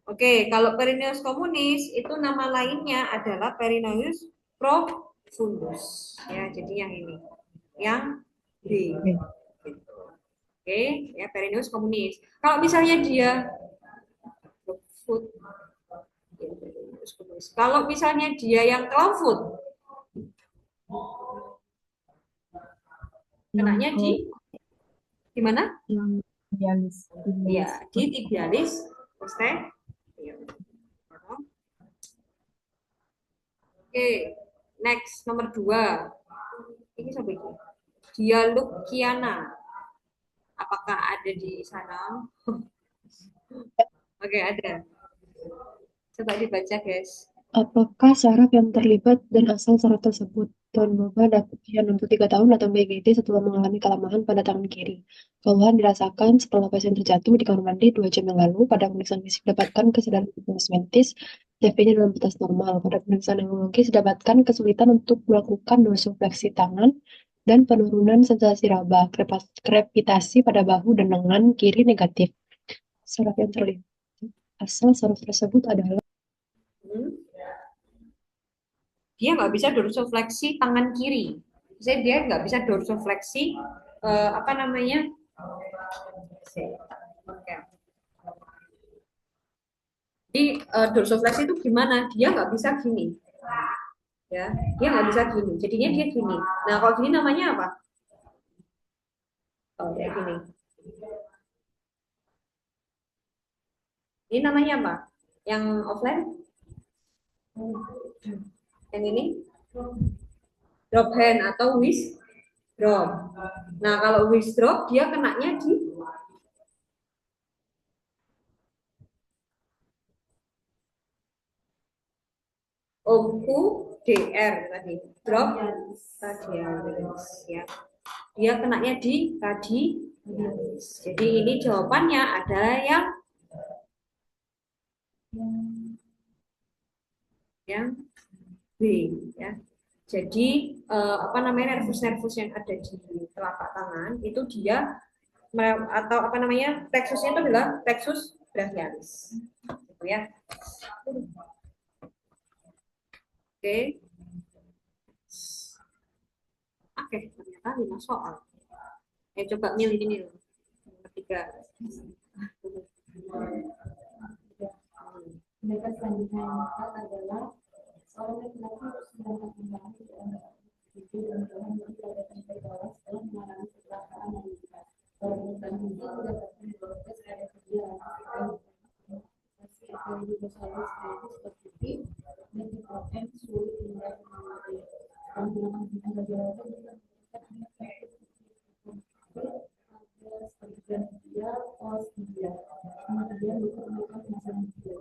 Oke, kalau perineus komunis itu nama lainnya adalah perineus profundus. Ya, jadi yang ini. Yang B. Oke. Gitu. Oke, ya perineus communis. Kalau misalnya dia food, ya, perineus communis. Kalau misalnya dia yang clawfoot, Yang kenanya ke di mana? yang idealis, Ya, idealis. di tibialis posterior. Oke, next nomor 2. Ini siapa ini? Dialog Kiana. Apakah ada di sana? Oke, ada. Coba dibaca, guys. Apakah saraf yang terlibat dan asal saraf tersebut? Tuan Boba dapat usia 63 tahun datang BGD setelah mengalami kelemahan pada tangan kiri. Kelelahan dirasakan setelah pasien terjatuh di kamar mandi 2 jam yang lalu. Pada pemeriksaan fisik dapatkan kesadaran mentis, CV-nya dalam batas normal. Pada pemeriksaan neurologis dapatkan kesulitan untuk melakukan dorsifleksi tangan dan penurunan sensasi raba. Krepitasi pada bahu dan lengan kiri negatif. Saraf yang terlibat asal saraf tersebut adalah Hmm. Dia nggak bisa dorsifleksi tangan kiri. Jadi dia nggak bisa dorsifleksi apa namanya? Oke. Jadi dorsifleksi itu gimana? Dia nggak bisa gini, ya. Dia nggak bisa gini. Jadinya dia gini. Nah, kalau gini namanya apa? Oh, kayak gini. Ini namanya apa? Yang offline? Yang ini? Drop hand atau whisk drop. Nah, kalau whisk drop dia kenanya di OQ DR tadi. Drop radialis ya. Dia kenanya di radialis. Jadi ini jawabannya ada yang B ya. Jadi apa namanya nervus-nervus yang ada di telapak tangan itu dia atau apa namanya plexusnya itu adalah plexus brachialis. Gitu ya. Oke. Oke, ternyata 5 soal. Coba mil ini mil. Ketiga. Mereka selanjutnya yang empat adalah seorang laki-laki harus mendapat undangan ke dalam itu dan Tuhan beri pada sampai bawah setelah mengalami kecelakaan yang besar. Kalau bukan itu dapat memproses ada kerja ekonomi bersalah sekaligus positif dan diprotes sulit hingga kematian. Penggunaan tenaga jawatan seperti dia, pos dia, kemudian bukan masalah dia.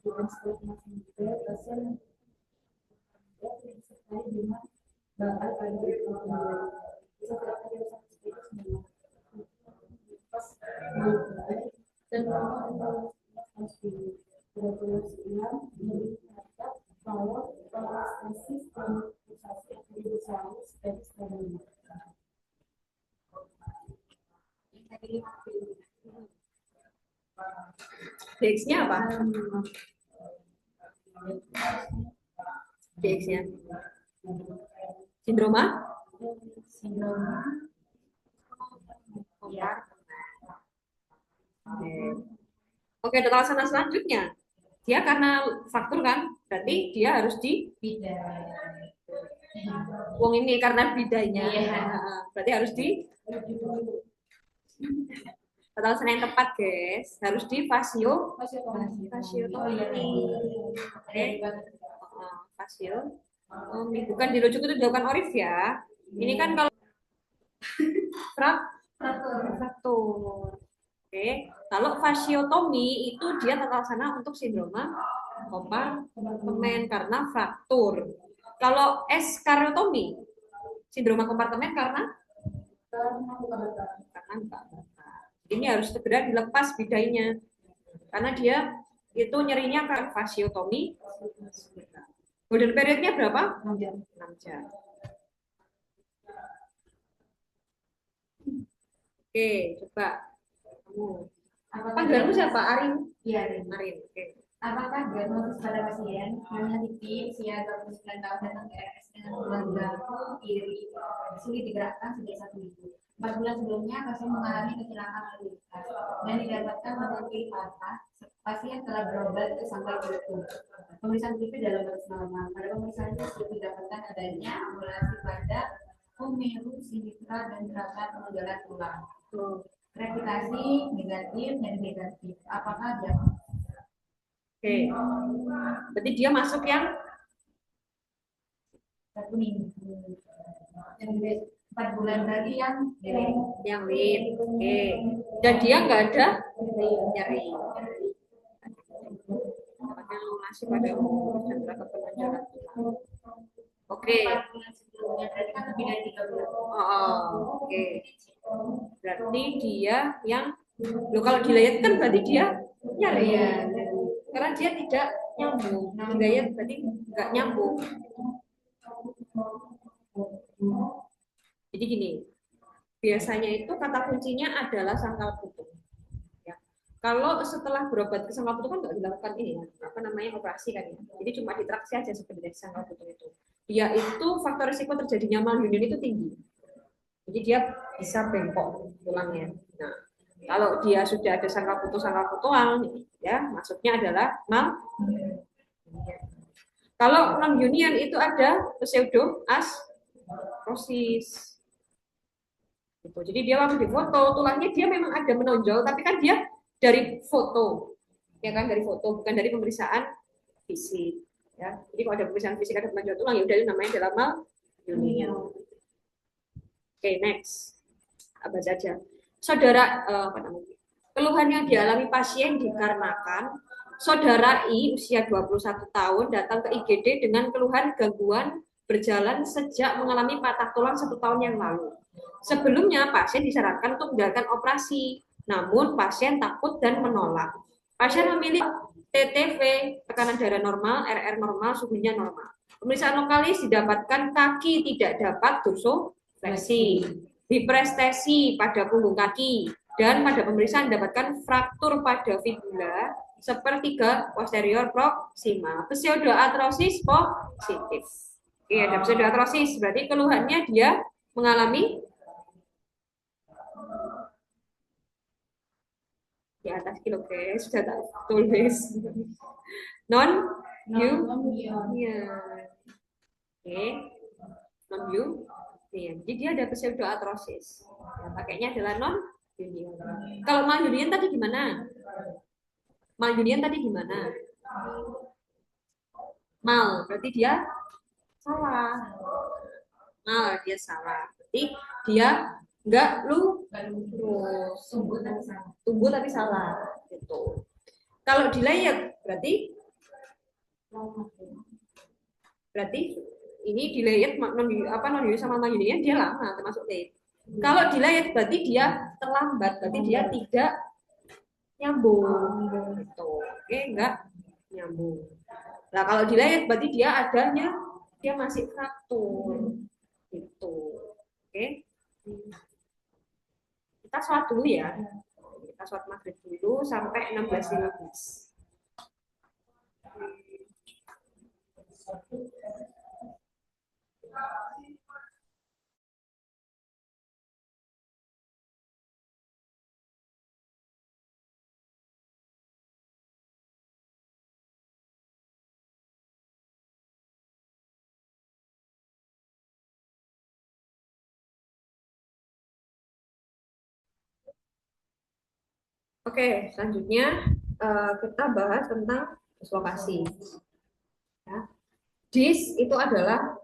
Dan setelah masih muda, pasien disertai dengan bakal pada perempuan. Setelah penjelasan sedikit semua, pas dan orang harus dulu. Pada siang, menjadi terhadap bahwa prestasi organisasi akan berusaha sebagai strategi. DX-nya apa? DX-nya sindroma Oke, total sana selanjutnya dia karena faktur kan berarti dia harus di wong ini karena bidanya berarti harus di total sana yang tepat guys harus di fasiotomi. Oke, fasio bukan dirujuk itu dilakukan orif ya. Ini kan kalau fraktur. Oke, kalau fasiotomi itu dia tata laksana untuk sindroma kompartemen karena fraktur. Kalau eskariotomi sindroma kompartemen karena ini harus segera dilepas bidainya karena dia itu nyerinya kan fasiotomi. Golden periodnya berapa? 6 jam. Oke, coba kamu. Panggilanmu siapa? Arin? Iya, Arin. Oke. Apakah diagnosis pada pasien hanya titik usia 29 tahun datang ke RS dengan keluarga kiri sulit digerakkan sejak 1 minggu? 4 bulan sebelumnya pasien mengalami kecelakaan lalu lintas dan didapatkan bagian kiri patah. Pasien telah berobat ke sangkal jantung. Pemeriksaan TV dalam batas normal. Pada pemeriksaan itu sudah didapatkan adanya ambulasi pada Umeru, Sinitra, dan gerakan penunjukan tulang. Gravitasi negatif dan negatif. Apakah dia? Oke. Berarti dia masuk yang Satu minggu. Yang 4 bulan berarti yang lead. Oke. Dan dia nggak ada nyeri. Masih pada umur dan gerakan penunjukan tulang. Oke. 4 bulan sebelumnya berarti kan lebih dari 3 bulan. Oke. Berarti dia yang kalau dilayat kan berarti dia nyari. Karena dia tidak nyambung. Dilayat berarti nggak nyambung. Jadi gini, biasanya itu kata kuncinya adalah sangkal putung. Ya. Kalau setelah berobat ke sangkal putung kan nggak dilakukan ini, apa namanya operasi kan ya. Jadi cuma ditraksi aja sebenarnya sangkal putung itu. Dia itu faktor risiko terjadinya malunion itu tinggi. Jadi dia bisa bengkok tulangnya. Nah, kalau dia sudah ada sangkal putung, ya maksudnya adalah mal. Kalau non union itu ada pseudo astrosis. Gitu. Jadi dia waktu di foto tulangnya dia memang ada menonjol, tapi kan dia dari foto, ya kan dari foto, bukan dari pemeriksaan fisik. Ya, jadi kalau ada pemeriksaan fisik ada menonjol tulang, ya udah itu namanya adalah mal union. Oke, next. Apa saja? Saudara, apa namanya? Keluhan yang dialami pasien dikarenakan saudara I usia 21 tahun datang ke IGD dengan keluhan gangguan berjalan sejak mengalami patah tulang 1 tahun yang lalu. Sebelumnya pasien disarankan untuk menjalankan operasi, namun pasien takut dan menolak. Pasien memilih TTV, tekanan darah normal, RR normal, suhunya normal. Pemeriksaan lokalis didapatkan kaki tidak dapat dorsofleksi, hiperestesi pada punggung kaki, dan pada pemeriksaan didapatkan fraktur pada fibula sepertiga posterior proximal, pseudoartrosis positif. Oke, ada pseudoartrosis, berarti keluhannya dia mengalami di atas kilo, oke, sudah tak tulis non union. Oke, non union. Jadi dia ada pseudoartrosis. Ya, pakainya adalah non union. Kalau mal union tadi gimana? Mal union tadi gimana? Mal, berarti dia salah. Mal, dia salah. Berarti dia nggak lurus. Tumbuh tapi salah. Gitu. Kalau dilayat, berarti ini dilayat non union sama mal union dia lama termasuk late. Kalau dilayat berarti dia terlambat, berarti dia tidak nyambung gitu. Oke, enggak nyambung. Nah, kalau dilayat berarti dia masih fraktur gitu. Oke. Kita sholat dulu ya. Kita sholat maghrib dulu sampai 16.15. Oke, selanjutnya kita bahas tentang dislokasi. Ya. Dis itu adalah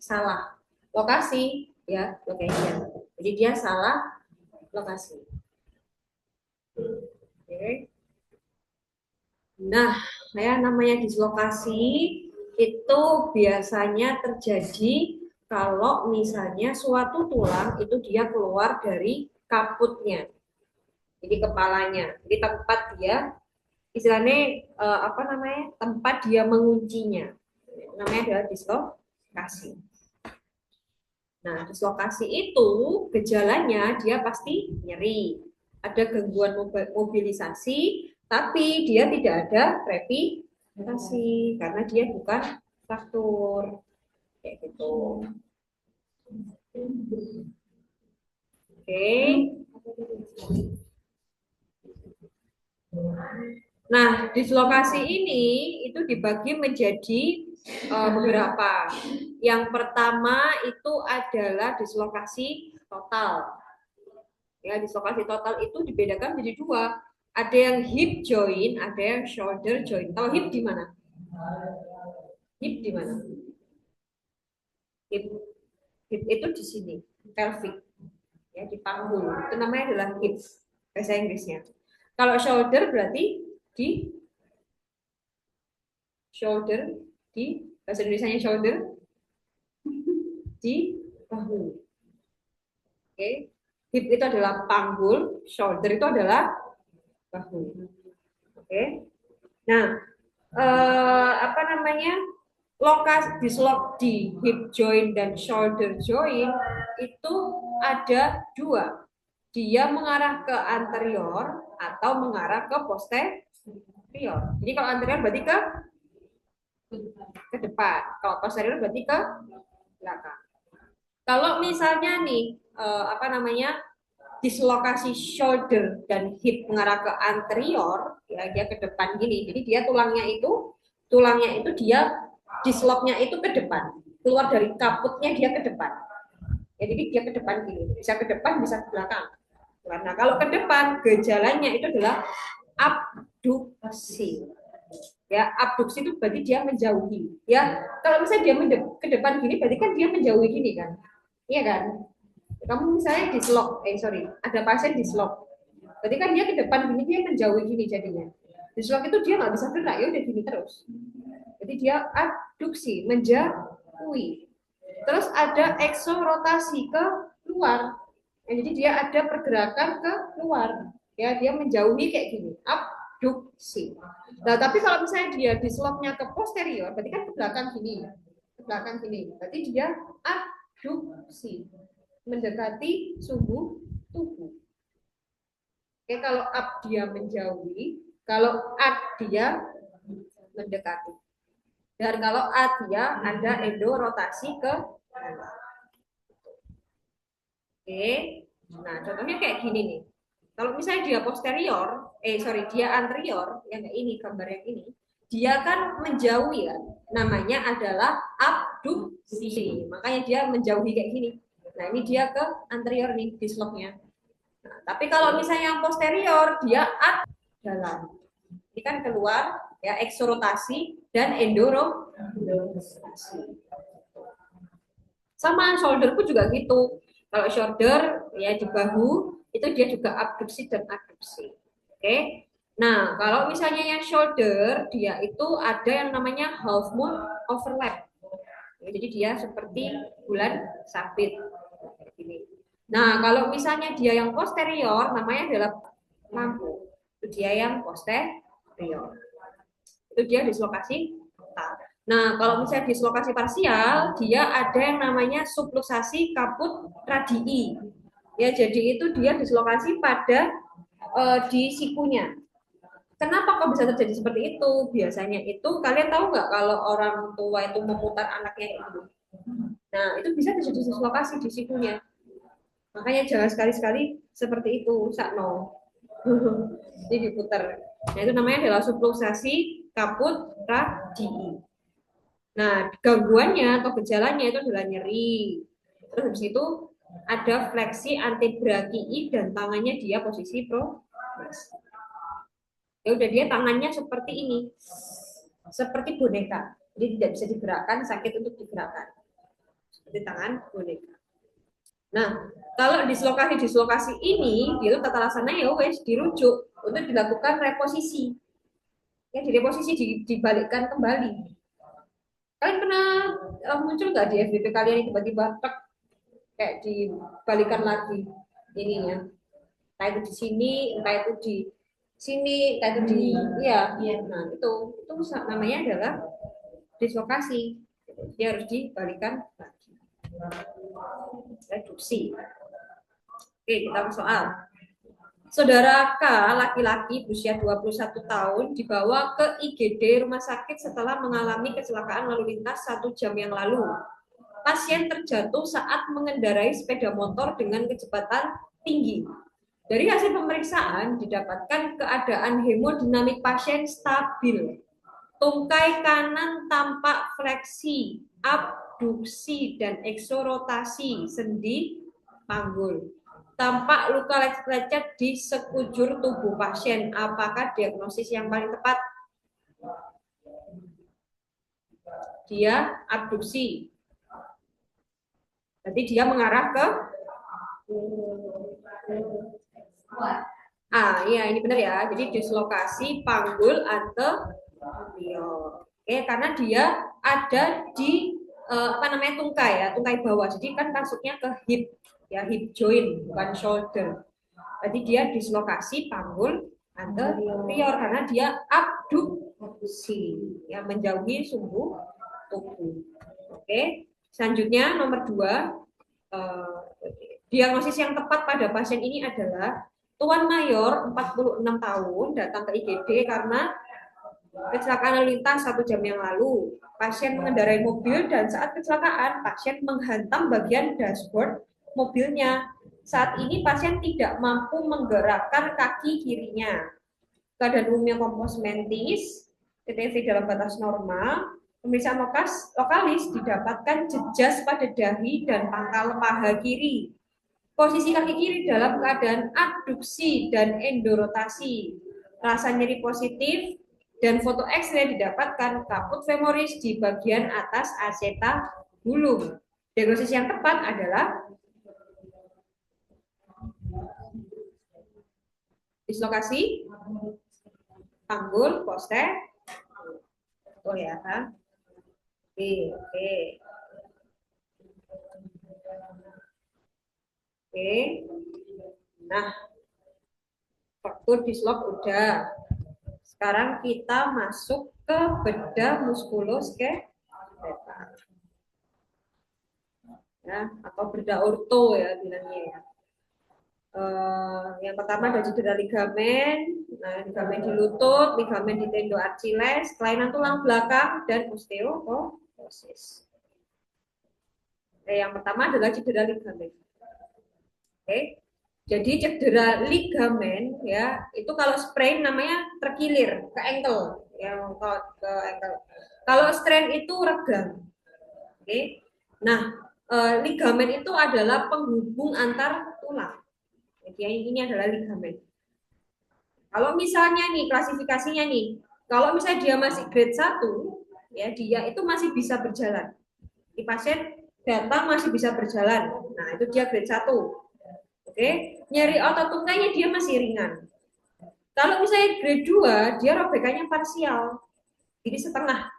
salah lokasi, ya, location. Jadi dia salah lokasi. Oke. Nah, namanya dislokasi itu biasanya terjadi kalau misalnya suatu tulang itu dia keluar dari kaputnya. Jadi kepalanya, jadi tempat dia istilahnya tempat dia menguncinya, namanya adalah dislokasi. Nah, dislokasi itu gejalanya dia pasti nyeri, ada gangguan mobilisasi, tapi dia tidak ada revitasi karena dia bukan fraktur kayak gitu. Oke. Nah, dislokasi ini itu dibagi menjadi beberapa. Yang pertama itu adalah dislokasi total. Ya, dislokasi total itu dibedakan menjadi dua. Ada yang hip joint, ada yang shoulder joint. Kalau hip di mana? Hip di mana? Hip, hip itu di sini, pelvic, ya di panggul. Itu namanya adalah hip, bahasa Inggrisnya. Kalau shoulder berarti di shoulder, di bahasa Indonesianya shoulder di bahu. Oke, hip itu adalah panggul, shoulder itu adalah bahu. Oke, nah apa namanya, lokasi dislok di hip joint dan shoulder joint itu ada dua. Dia mengarah ke anterior atau mengarah ke posterior. Jadi kalau anterior berarti ke depan, kalau posterior berarti ke belakang. Kalau misalnya nih apa namanya, dislokasi shoulder dan hip mengarah ke anterior, ya dia ke depan gini. Jadi dia tulangnya itu dia disloknya itu ke depan, keluar dari kaputnya dia ke depan. Ya, jadi dia ke depan gini, bisa ke depan bisa ke belakang. Nah, kalau ke depan gejalanya itu adalah abduksi. Ya, abduksi itu berarti dia menjauhi. Ya, kalau misalnya dia ke depan gini berarti kan dia menjauhi gini kan. Iya kan? Kamu misalnya dislok, ada pasien dislok. Berarti kan dia ke depan gini, dia menjauhi gini jadinya. Dislok itu dia nggak bisa gerak, ya udah gini terus. Jadi dia abduksi, menjauhi. Terus ada eksorotasi ke luar. Ya, jadi dia ada pergerakan ke luar. Ya, dia menjauhi kayak gini, abduksi. Nah, tapi kalau misalnya dia disloknya ke posterior, berarti kan ke belakang gini. Ke belakang gini. Berarti dia abduksi, mendekati sumbu tubuh. Oke, kalau ab dia menjauhi, kalau ad dia mendekati. Dan kalau ad dia ada endorotasi ke dalam. Oke, nah contohnya kayak gini nih. Kalau misalnya dia posterior, dia anterior, yang kayak ini, gambar yang ini, dia kan menjauhi ya. Namanya adalah abduksi. Makanya dia menjauhi kayak gini. Nah, ini dia ke anterior nih, disloknya. Nah, tapi kalau misalnya yang posterior, dia ad dalam. Ini kan keluar, ya, eksorotasi dan endorotasi. Sama shoulder pun juga gitu. Kalau shoulder, ya di bahu, itu dia juga abduksi dan adduksi. Oke. Nah, kalau misalnya yang shoulder, dia itu ada yang namanya half moon overlap. Ya, jadi dia seperti bulan sabit. Nah, kalau misalnya dia yang posterior, namanya adalah lampu. Itu dia yang posterior. Itu dia dislokasi total. Nah, kalau misalnya dislokasi parsial, dia ada yang namanya subluxasi kaput radii. Ya, jadi itu dia dislokasi pada di sikunya. Kenapa kok bisa terjadi seperti itu? Biasanya itu kalian tahu nggak kalau orang tua itu memutar anaknya itu? Nah, itu bisa terjadi dislokasi di sikunya. Makanya jangan sekali-sekali seperti itu, sakno. Jadi diputar. Nah, itu namanya adalah subluxasi kaput radii. Nah, gangguannya atau gejalanya itu adalah nyeri. Terus habis itu ada fleksi antebrakii dan tangannya dia posisi progres. Ya udah, dia tangannya seperti ini. Seperti boneka. Jadi tidak bisa digerakkan, sakit untuk digerakkan. Seperti tangan boneka. Nah, kalau dislokasi ini, itu tata laksana ya wes dirujuk untuk dilakukan reposisi. Ya, direposisi, dibalikkan kembali. Kalian pernah muncul nggak di FBP kalian tiba-tiba kayak dibalikan lagi ininya? Entah itu di sini, entah itu di sini, entah itu di iya. Nah, itu namanya adalah dislokasi. Dia harus dibalikan lagi. Reduksi. Oke, kita ke soal. Saudara K, laki-laki berusia 21 tahun, dibawa ke IGD rumah sakit setelah mengalami kecelakaan lalu lintas 1 jam yang lalu. Pasien terjatuh saat mengendarai sepeda motor dengan kecepatan tinggi. Dari hasil pemeriksaan didapatkan keadaan hemodinamik pasien stabil. Tungkai kanan tampak fleksi, abduksi, dan eksorotasi sendi panggul. Tampak luka lecet di sekujur tubuh pasien. Apakah diagnosis yang paling tepat? Dia abduksi. Jadi dia mengarah ke iya ini benar ya. Jadi dislokasi panggul anterior. Oke, karena dia ada di tungkai ya, tungkai bawah. Jadi kan masuknya ke hip ya, hip joint bukan shoulder. Jadi dia dislokasi panggul anterior karena dia abduksi ya, menjauhi sumbu tubuh. Oke. Selanjutnya nomor 2, diagnosis yang tepat pada pasien ini adalah Tuan Mayor 46 tahun datang ke IGD karena kecelakaan lalu lintas 1 jam yang lalu. Pasien mengendarai mobil dan saat kecelakaan pasien menghantam bagian dashboard mobilnya. Saat ini pasien tidak mampu menggerakkan kaki kirinya. Keadaan umumnya kompos mentis, TTV dalam batas normal. Pemeriksaan lokalis didapatkan jejas pada dahi dan pangkal paha kiri. Posisi kaki kiri dalam keadaan abduksi dan endorotasi. Rasa nyeri positif dan foto X-ray didapatkan kaput femoris di bagian atas acetabulum. Diagnosis yang tepat adalah dislokasi panggul posterior. Oh ya. Oke. Nah, faktor dislok udah. Sekarang kita masuk ke bedah muskuloskeletal. Ya, atau bedah orto ya bilangnya ya. Yang pertama ada cedera ligamen, ligamen di lutut, ligamen di tendo Achilles, kelainan tulang belakang, dan osteoporosis. Yang pertama adalah cedera ligamen. Oke. Jadi cedera ligamen ya, itu kalau sprain namanya terkilir ke ankle, yang ke ankle. Kalau strain itu regang. Oke. Nah, ligamen itu adalah penghubung antar tulang. Jadi ini adalah ligamen. Kalau misalnya nih klasifikasinya nih, kalau misalnya dia masih grade 1, ya dia itu masih bisa berjalan. Di pasien datang masih bisa berjalan. Nah, itu dia grade 1. Oke, nyeri otot tungkainya dia masih ringan. Kalau misalnya grade 2, dia robekannya parsial. Jadi setengah.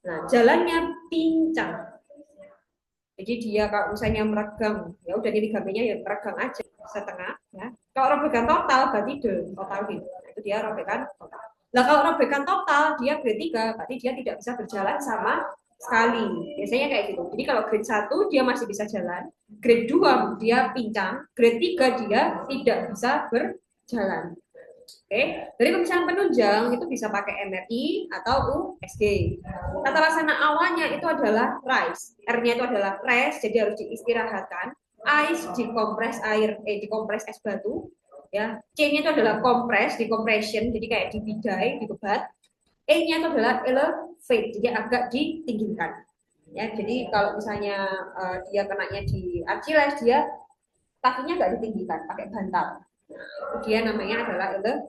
Nah, jalannya pincang. Jadi dia kalau misalnya meregang, ya udah di ligamennya ya meregang aja setengah ya. Kalau robekan total berarti total gitu. Nah, itu dia robekan total. Nah, kalau robekan total dia grade 3, berarti dia tidak bisa berjalan sama sekali. Biasanya kayak gitu. Jadi kalau grade 1 dia masih bisa jalan, grade 2 dia pincang, grade 3 dia tidak bisa berjalan. Oke, dari pemeriksaan penunjang itu bisa pakai MRI atau USG. Tata laksana awalnya itu adalah RICE. R-nya itu adalah rest, jadi harus diistirahatkan. Ice dikompres dikompres es batu. Ya, C-nya itu adalah kompres, decompression, jadi kayak dibidai, dikebat. E-nya itu adalah elevate, jadi agak ditinggikan. Ya, jadi kalau misalnya dia kenanya di Achilles, dia kakinya nggak ditinggikan, pakai bantal. Dia namanya adalah elevate.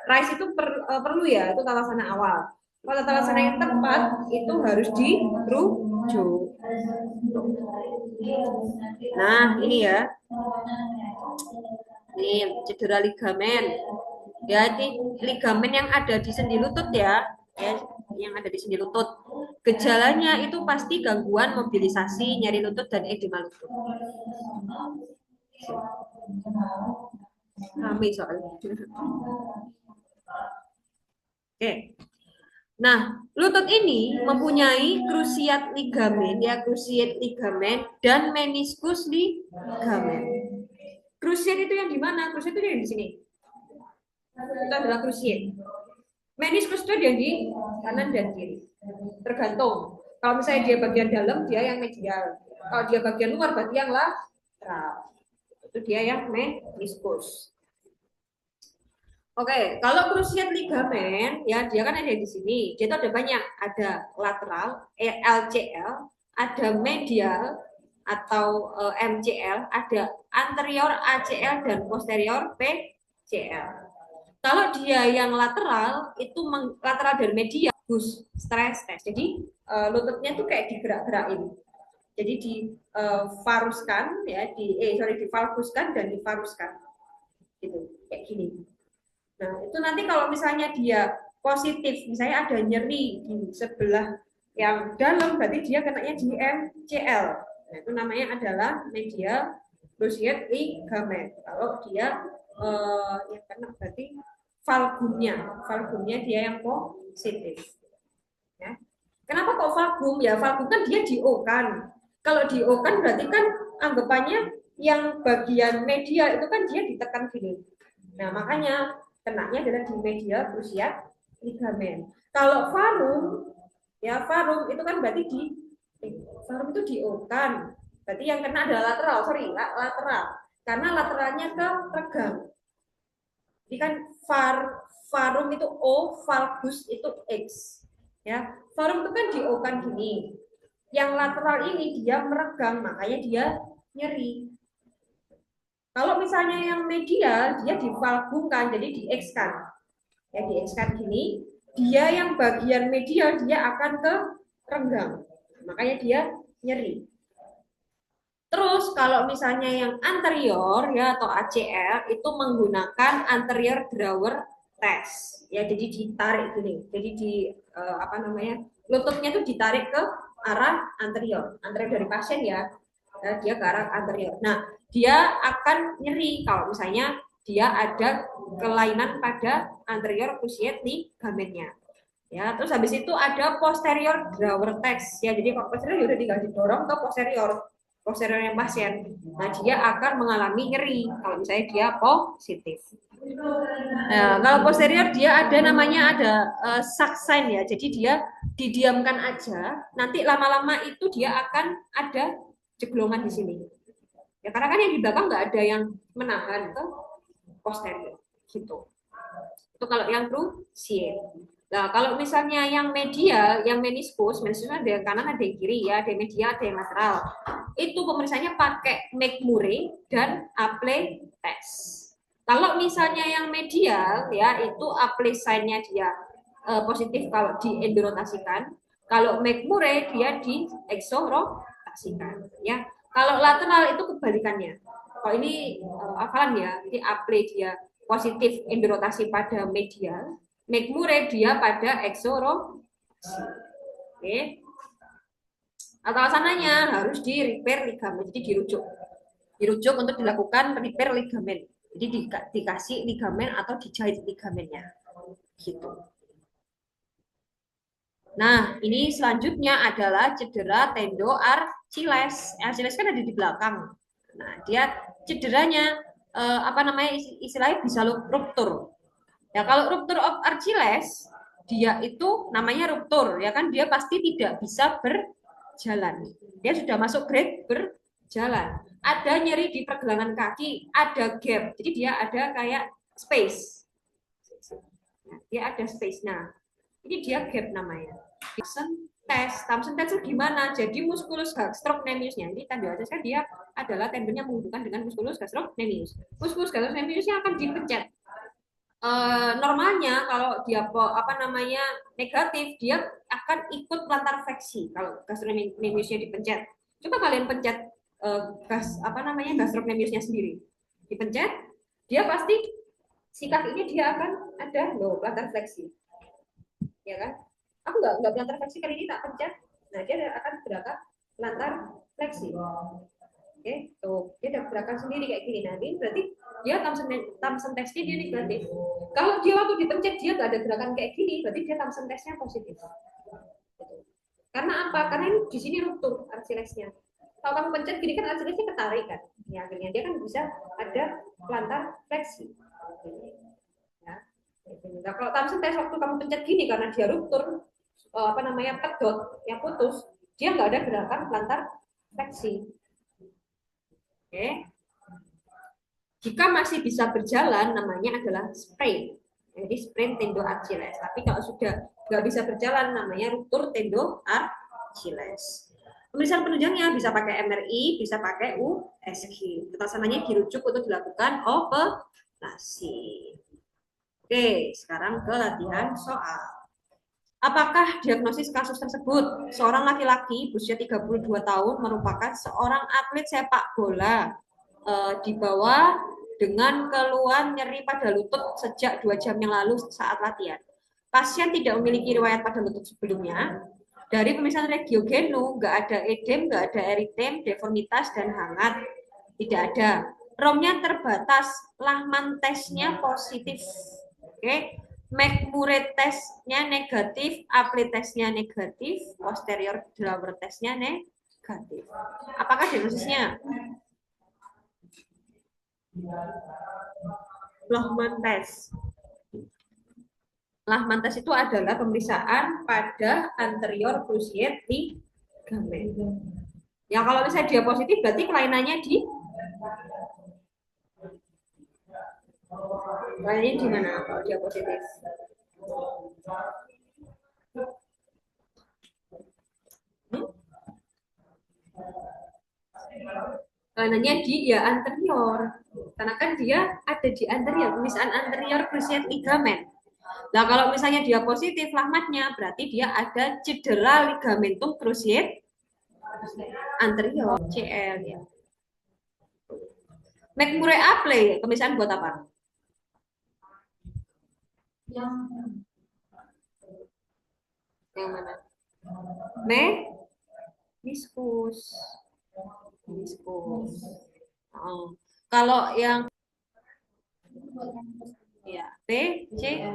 Rise itu perlu ya, itu tata laksana awal. Kalau tata laksana yang tepat itu harus dirujuk. Nah, ini ya. Ini cedera ligamen. Ya, ini ligamen yang ada di sendi lutut ya, yang ada di sendi lutut. Gejalanya itu pasti gangguan mobilisasi, nyeri lutut dan edema lutut. Rame soalnya. Oke. Nah, lutut ini mempunyai cruciate ligamen, ya cruciate ligamen dan meniscus ligamen. Cruciate itu yang di mana? Cruciate itu yang di sini. Itu adalah cruciate. Meniscus itu yang di kanan dan kiri. Tergantung. Kalau misalnya dia bagian dalam, dia yang medial. Kalau dia bagian luar, berarti yang lateral. Itu dia yang meniskus. Oke, kalau cruciate ligamen ya dia kan ada di sini. Dia itu ada banyak, ada lateral LCL, ada medial atau MCL, ada anterior ACL dan posterior PCL. Kalau dia yang lateral itu lateral dan medial bagus stress test. Jadi lututnya tuh kayak digerak-gerakin. Jadi di varuskan ya, divalvuskan dan divaruskan. Gitu, kayak gini. Nah, itu nanti kalau misalnya dia positif, misalnya ada nyeri di sebelah yang dalam, berarti dia kenanya di MCL. Nah, itu namanya adalah medial cruciate ligament. Kalau dia yang kena berarti valgumnya dia yang positif. Ya. Kenapa kok valgum? Ya valgum kan dia di O kan. Kalau di O kan berarti kan anggapannya yang bagian medial itu kan dia ditekan gini. Nah, makanya kenanya adalah di medial cruciate ligament. Kalau varum, ya varum itu kan berarti varum itu di O kan. Berarti yang kena adalah lateral. Karena lateralnya ke regang. Jadi kan varum itu O, valgus itu X. Ya, varum itu kan di O kan gini. Yang lateral ini dia meregang, makanya dia nyeri. Kalau misalnya yang medial, dia divalgumkan, jadi di X kan. Ya, di X kan gini, dia yang bagian medial, dia akan ke renggang. Makanya dia nyeri. Terus kalau misalnya yang anterior ya atau ACL itu menggunakan anterior drawer test. Ya, jadi ditarik gini. Jadi di lututnya itu ditarik ke arah anterior dari pasien ya. Dia ke arah anterior. Nah, dia akan nyeri kalau misalnya dia ada kelainan pada anterior cruciate ligamennya. Ya, terus habis itu ada posterior drawer text ya. Jadi kalau posterior udah tinggal didorong ke posterior yang pasien. Nah, dia akan mengalami nyeri kalau misalnya dia positif. Nah, kalau posterior dia ada namanya suction ya. Jadi dia didiamkan aja. Nanti lama-lama itu dia akan ada jeglongan di sini. Ya karena kan yang di belakang nggak ada yang menahan ke posterior gitu. Itu kalau yang cruciate. Nah, kalau misalnya yang medial, yang meniskus ada yang kanan, ada yang kiri ya, ada yang medial, ada yang lateral. Itu pemeriksaannya pakai McMurray dan Apley test. Kalau misalnya yang medial ya itu Apley sign-nya dia positif kalau dienderotasikan. Kalau McMurray dia dieksorotasikan ya. Kalau lateral itu kebalikannya. Kalau ini hafalan ya, jadi Apley dia positif enderotasi pada medial, McMurray dia pada eksorotasi. Oke. Atau sananya harus di repair ligamen, jadi dirujuk untuk dilakukan repair ligamen. Jadi dikasih ligamen atau dijahit ligamennya. Gitu. Nah, ini selanjutnya adalah cedera tendo Achilles. Achilles kan ada di belakang. Nah, dia cederanya istilahnya bisa ruptur. Ya, kalau ruptur of Achilles, dia itu namanya ruptur, ya kan dia pasti tidak bisa berjalan. Dia sudah masuk grade berjalan. Ada nyeri di pergelangan kaki, ada gap. Jadi dia ada kayak space. Dia ada space. Nah, ini dia gap namanya. Thompson test gimana? Jadi musculus gastrocnemiusnya ini tanda kan dia adalah tendonnya menghubungkan dengan musculus gastrocnemius. Musculus gastrocnemiusnya akan dipencet. Normalnya kalau dia negatif, dia akan ikut plantar fleksi kalau gastrocnemiusnya dipencet. Coba kalian pencet gastrocnemiusnya sendiri, dipencet, dia pasti si kakinya dia akan ada plantar fleksi, ya kan? Aku nggak plantar fleksi kali ini tak pencet, nah dia akan gerakan plantar fleksi. Oke, tuh dia ada gerakan sendiri kayak gini. Nah ini berarti dia Thompson testnya dia negatif. Kalau dia waktu dipencet dia nggak ada gerakan kayak gini, berarti dia Thompson testnya positif. Karena apa? Karena ini di sini ruptur Achillesnya. Kalau kamu pencet gini kan Achillesnya ketarik kan, ya akhirnya dia kan bisa ada plantar fleksi. Ya. Nah, kalau Thompson test waktu kamu pencet gini karena dia ruptur pedot yang putus, dia nggak ada gerakan plantar fleksi. Oke. Jika masih bisa berjalan, namanya adalah sprain. Jadi sprain tendo Achilles. Tapi kalau sudah nggak bisa berjalan, namanya ruptur tendo Achilles. Pemeriksaan penunjangnya bisa pakai MRI, bisa pakai USG. Pelaksananya dirujuk untuk dilakukan operasi. Oke, sekarang ke latihan soal. Apakah diagnosis kasus tersebut? Seorang laki-laki berusia 32 tahun merupakan seorang atlet sepak bola di bawah dengan keluhan nyeri pada lutut sejak 2 jam yang lalu saat latihan. Pasien tidak memiliki riwayat pada lutut sebelumnya. Dari pemeriksaan regiogenu, nggak ada edem, nggak ada eritem, deformitas, dan hangat. Tidak ada. ROM-nya terbatas, Lahman tesnya positif. Oke. McMurray tesnya negatif, Apley tesnya negatif, posterior Glauber tesnya negatif. Apakah diagnosisnya? Lahman tes. Lahman tes itu adalah pemeriksaan pada anterior cruciate ligament. Ya kalau misalnya dia positif berarti kelainannya di mana kalau dia positif? Kelainannya di ya anterior. Karena kan dia ada di anterior, pemeriksaan anterior cruciate ligament. Nah, kalau misalnya dia positif lahmatnya, berarti dia ada cedera ligamentum cruciate anterior, CL ya. McMurray Apley, pemeriksaan buat apa? Yang mana? Meniskus. Kalau yang ya P, C,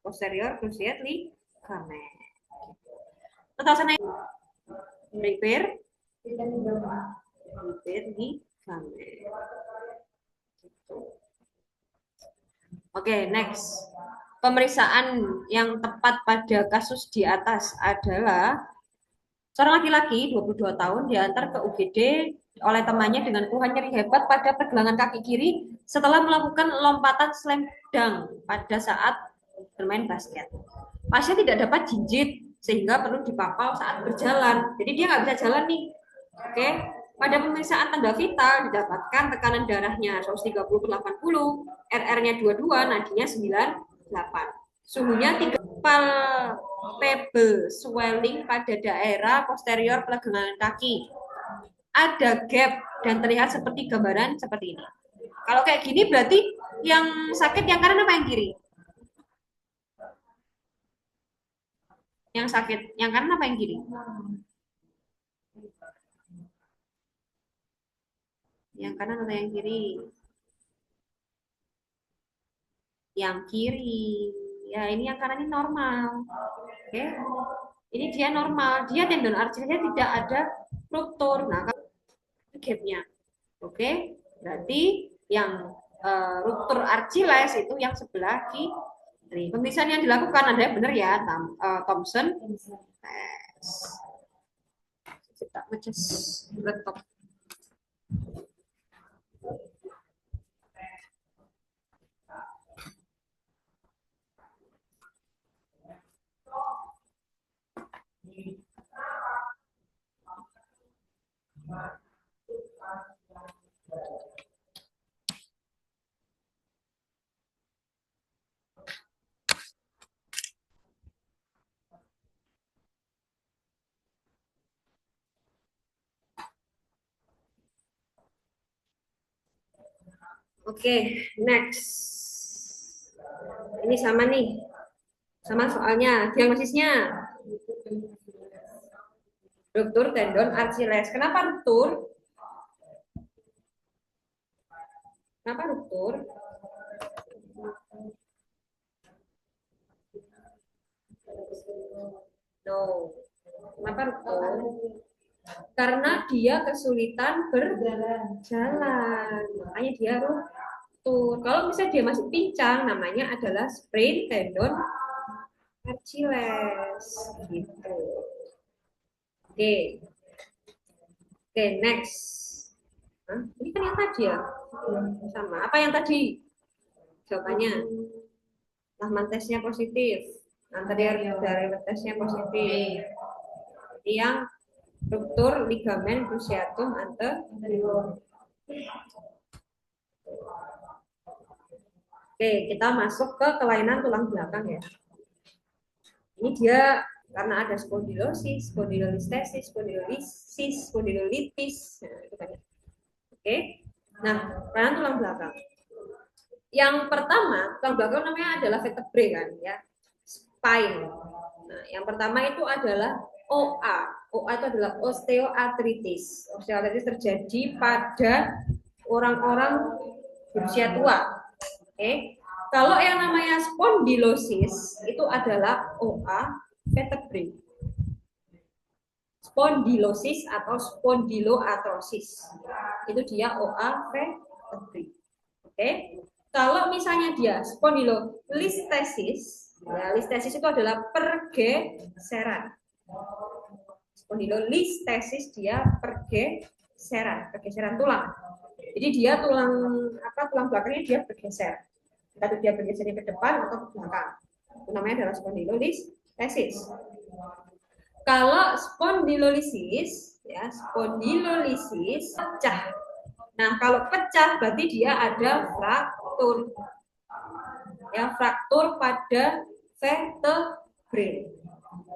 posterior cruciate ligament. Total sana repair ligament. Oke, next. Pemeriksaan yang tepat pada kasus di atas adalah seorang laki-laki 22 tahun diantar ke UGD oleh temannya dengan keluhan nyeri hebat pada pergelangan kaki kiri setelah melakukan lompatan slam dunk pada saat bermain basket. Pasien tidak dapat jinjit sehingga perlu dipapal saat berjalan. Jadi dia nggak bisa jalan nih. Oke. Pada pemeriksaan tanda vital didapatkan tekanan darahnya 130/80, RR-nya 22, nadinya 98. Suhunya 3 palpable swelling pada daerah posterior pergelangan kaki. Ada gap dan terlihat seperti gambaran seperti ini. Kalau kayak gini berarti yang sakit yang kanan apa yang kiri? Yang sakit yang kanan apa yang kiri? Yang kanan atau yang kiri? Yang kiri. Ya, ini yang kanan ini normal. Oke. Ini dia normal. Dia tendon Achillesnya tidak ada ruptur. Nah, gapnya. Oke. Berarti yang ruptur Achilles itu yang sebelah kiri. Pemeriksaan yang dilakukan ada benar ya, Thompson. Kita ngecas laptop. Oke, next. Ini sama nih. Sama soalnya. Diagnosisnya ruptur tendon Achilles. Kenapa ruptur? Kenapa ruptur? No. Kenapa ruptur? Karena dia kesulitan berjalan. Makanya dia ruptur. Kalau misalnya dia masih pincang, namanya adalah sprain tendon Achilles. Gitu. Oke, next. Hah? Ini kan yang tadi ya, sama. Apa yang tadi jawabannya? Lahman tesnya positif, anterior derivative tesnya positif. Jadi yang ruptur ligamen cruciatum anterior. Oke, kita masuk ke kelainan tulang belakang ya. Ini dia karena ada spondylosis, spondylolistesis, spondylolitis. Nah, itu kan. Oke. Nah, kelainan tulang belakang. Yang pertama, tulang belakang namanya adalah vertebrae kan ya. Spine. Nah, yang pertama itu adalah OA. OA itu adalah osteoartritis. Osteoartritis terjadi pada orang-orang berusia tua. Oke. Kalau yang namanya spondylosis itu adalah OA vertebrae. Spondylosis atau spondyloartrosis. Itu dia OA vertebrae. Oke. Kalau misalnya dia spondylolistesis, ya, listesis itu adalah pergeseran. Spondylolistesis dia pergeseran tulang. Jadi dia tulang belakangnya dia bergeser. Entah dia bergeser ke depan atau ke belakang. Itu namanya adalah spondylolistesis. Kalau spondylolisis, ya spondylolisis pecah. Nah, kalau pecah berarti dia ada fraktur. Ya, fraktur pada vertebrae.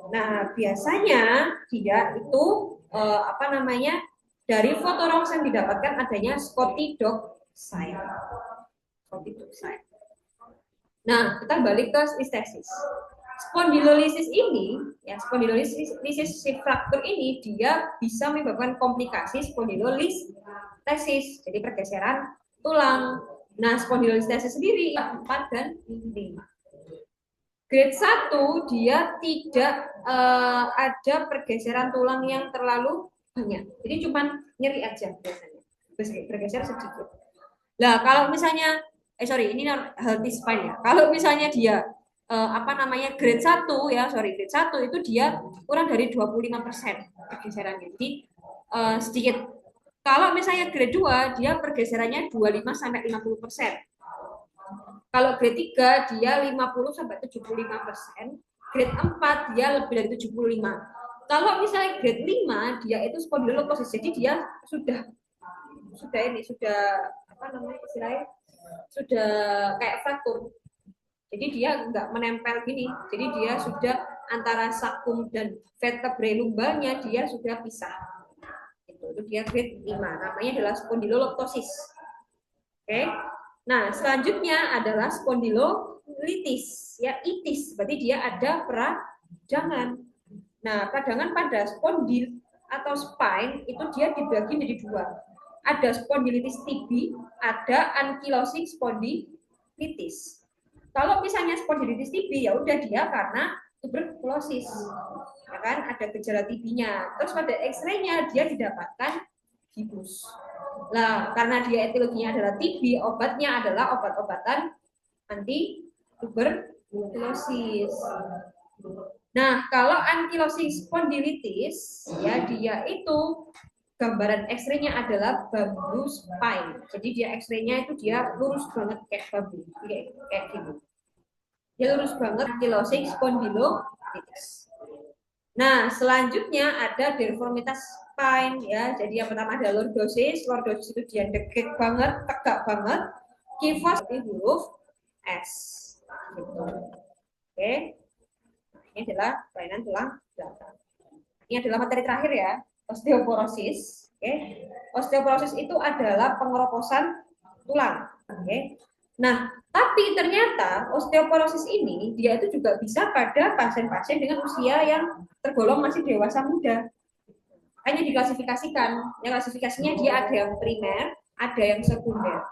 Nah, biasanya dia itu dari foto rongsen didapatkan adanya scotidoxine. Nah, kita balik ke listesis. Spondylolisis ini, ya spondylolisis si fraktur ini dia bisa menyebabkan komplikasi spondylolistesis, jadi pergeseran tulang. Nah, spondylolistesis sendiri 4 dan 5. Grade 1 dia tidak ada pergeseran tulang yang terlalu banyak. Jadi cuma nyeri aja biasanya. Bergeser sedikit. Nah, kalau misalnya ini healthy spine ya. Kalau misalnya dia grade 1 ya, grade 1 itu dia kurang dari 25% pergeserannya. Jadi sedikit. Kalau misalnya grade 2 dia pergeserannya 25 sampai 50%. Kalau grade 3 dia 50 sampai 75%, grade 4 dia lebih dari 75. Kalau misalnya grade 5 dia itu spondylolisthesis. Jadi dia sudah sudah kayak fraktur. Jadi dia nggak menempel gini. Jadi dia sudah antara sakum dan vertebrae lumbalnya dia sudah pisah. Itu dia grade 5. Namanya adalah spondyloloptosis. Oke. Nah, selanjutnya adalah spondylolitis, ya itis. Berarti dia ada peradangan. Nah, peradangan pada spondyl atau spine itu dia dibagi menjadi 2. Ada spondylitis tibi, ada ankylosing spondylitis. Kalau misalnya spondylitis tibi, ya udah dia karena tuberkulosis, ya kan? Ada gejala tibinya. Terus pada X-ray-nya dia didapatkan gibus. Nah, karena dia etiologinya adalah TB, obatnya adalah obat-obatan anti tuberkulosis. Nah, kalau ankylosing spondylitis, ya dia itu gambaran X-ray-nya adalah bambu spine. Jadi dia X-ray-nya itu dia lurus banget kayak bambu, kayak gini. Dia lurus banget, ankylosing spondylitis. Nah, selanjutnya ada deformitas spine ya. Jadi yang pertama ada lordosis. Lordosis itu dia degek banget, tegak banget. Kifos di huruf S. Gitu. Oke. Ini adalah kelainan tulang belakang. Ini adalah materi terakhir ya, osteoporosis. Oke. Osteoporosis itu adalah pengeroposan tulang. Oke. Nah, tapi ternyata osteoporosis ini dia itu juga bisa pada pasien-pasien dengan usia yang tergolong masih dewasa muda. Hanya diklasifikasikan. Ya, klasifikasinya dia ada yang primer, ada yang sekunder.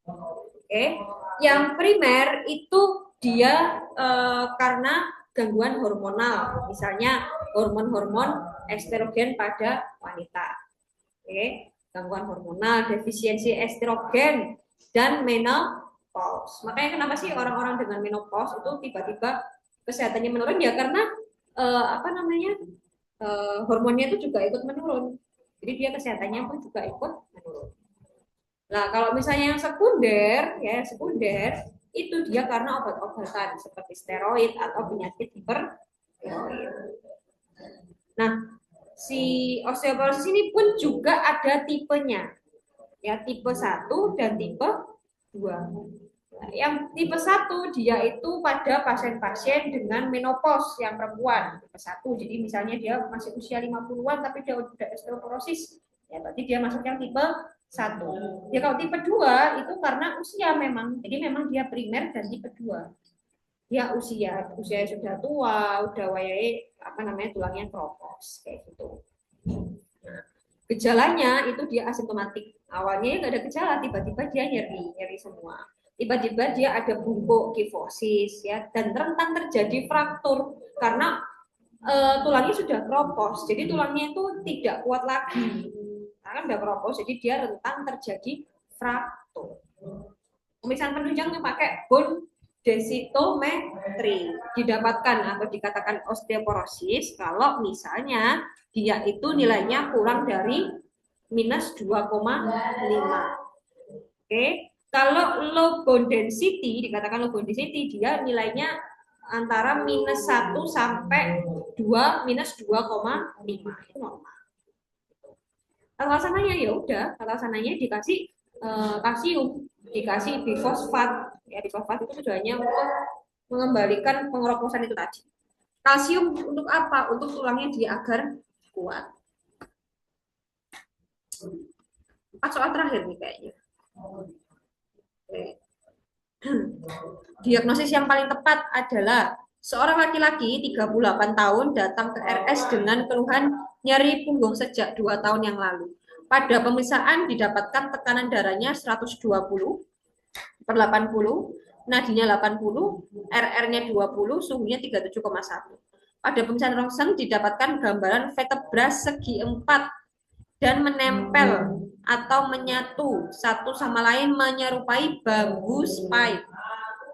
Oke. Yang primer itu dia karena gangguan hormonal, misalnya hormon-hormon estrogen pada wanita. Oke. Gangguan hormonal, defisiensi estrogen dan menopause. Makanya kenapa sih orang-orang dengan menopause itu tiba-tiba kesehatannya menurun ya karena hormonnya itu juga ikut menurun. Jadi dia kesehatannya pun juga ikut menurun. Nah, kalau misalnya yang sekunder, ya sekunder itu dia karena obat-obatan seperti steroid atau penyakit hipertiroid. Nah, si osteoporosis ini pun juga ada tipenya, ya tipe 1 dan tipe 2. Nah, yang tipe 1 dia itu pada pasien-pasien dengan menopause yang perempuan, tipe 1. Jadi misalnya dia masih usia 50-an tapi dia udah osteoporosis, ya berarti dia masuk yang tipe 1. Ya kalau tipe 2 itu karena usia memang. Jadi memang dia primer dan tipe 2. Dia usia sudah tua, udah wayai apa namanya tulangnya keropos kayak gitu. Gejalanya itu dia asimptomatik. Awalnya nggak ada gejala, tiba-tiba dia nyeri semua. Tiba-tiba dia ada bungkuk kifosis ya dan rentan terjadi fraktur karena tulangnya sudah keropos. Jadi tulangnya itu tidak kuat lagi. Karena udah keropos, jadi dia rentan terjadi fraktur. Pemeriksaan penunjangnya pakai bone densitometri, didapatkan atau dikatakan osteoporosis kalau misalnya dia itu nilainya kurang dari minus 2,5. Oke, kalau low bone density, dikatakan low bone density, dia nilainya antara minus 1 sampai 2, minus 2,5 itu normal. Tata sananya ya udah, tata sananya dikasih kalsium, dikasih bifosfat. Ya, bifosfat itu tujuannya untuk mengembalikan pengeroposan itu tadi. Kalsium untuk apa? Untuk tulangnya dia agar kuat. Soal terakhir nih kayaknya. Oke. Diagnosis yang paling tepat adalah seorang laki-laki 38 tahun datang ke RS dengan keluhan nyeri punggung sejak 2 tahun yang lalu. Pada pemeriksaan didapatkan tekanan darahnya 120/80, nadinya 80, RR-nya 20, suhunya 37,1. Pada pemeriksaan ronsen didapatkan gambaran vertebra segi 4 dan menempel atau menyatu satu sama lain menyerupai bambu spike.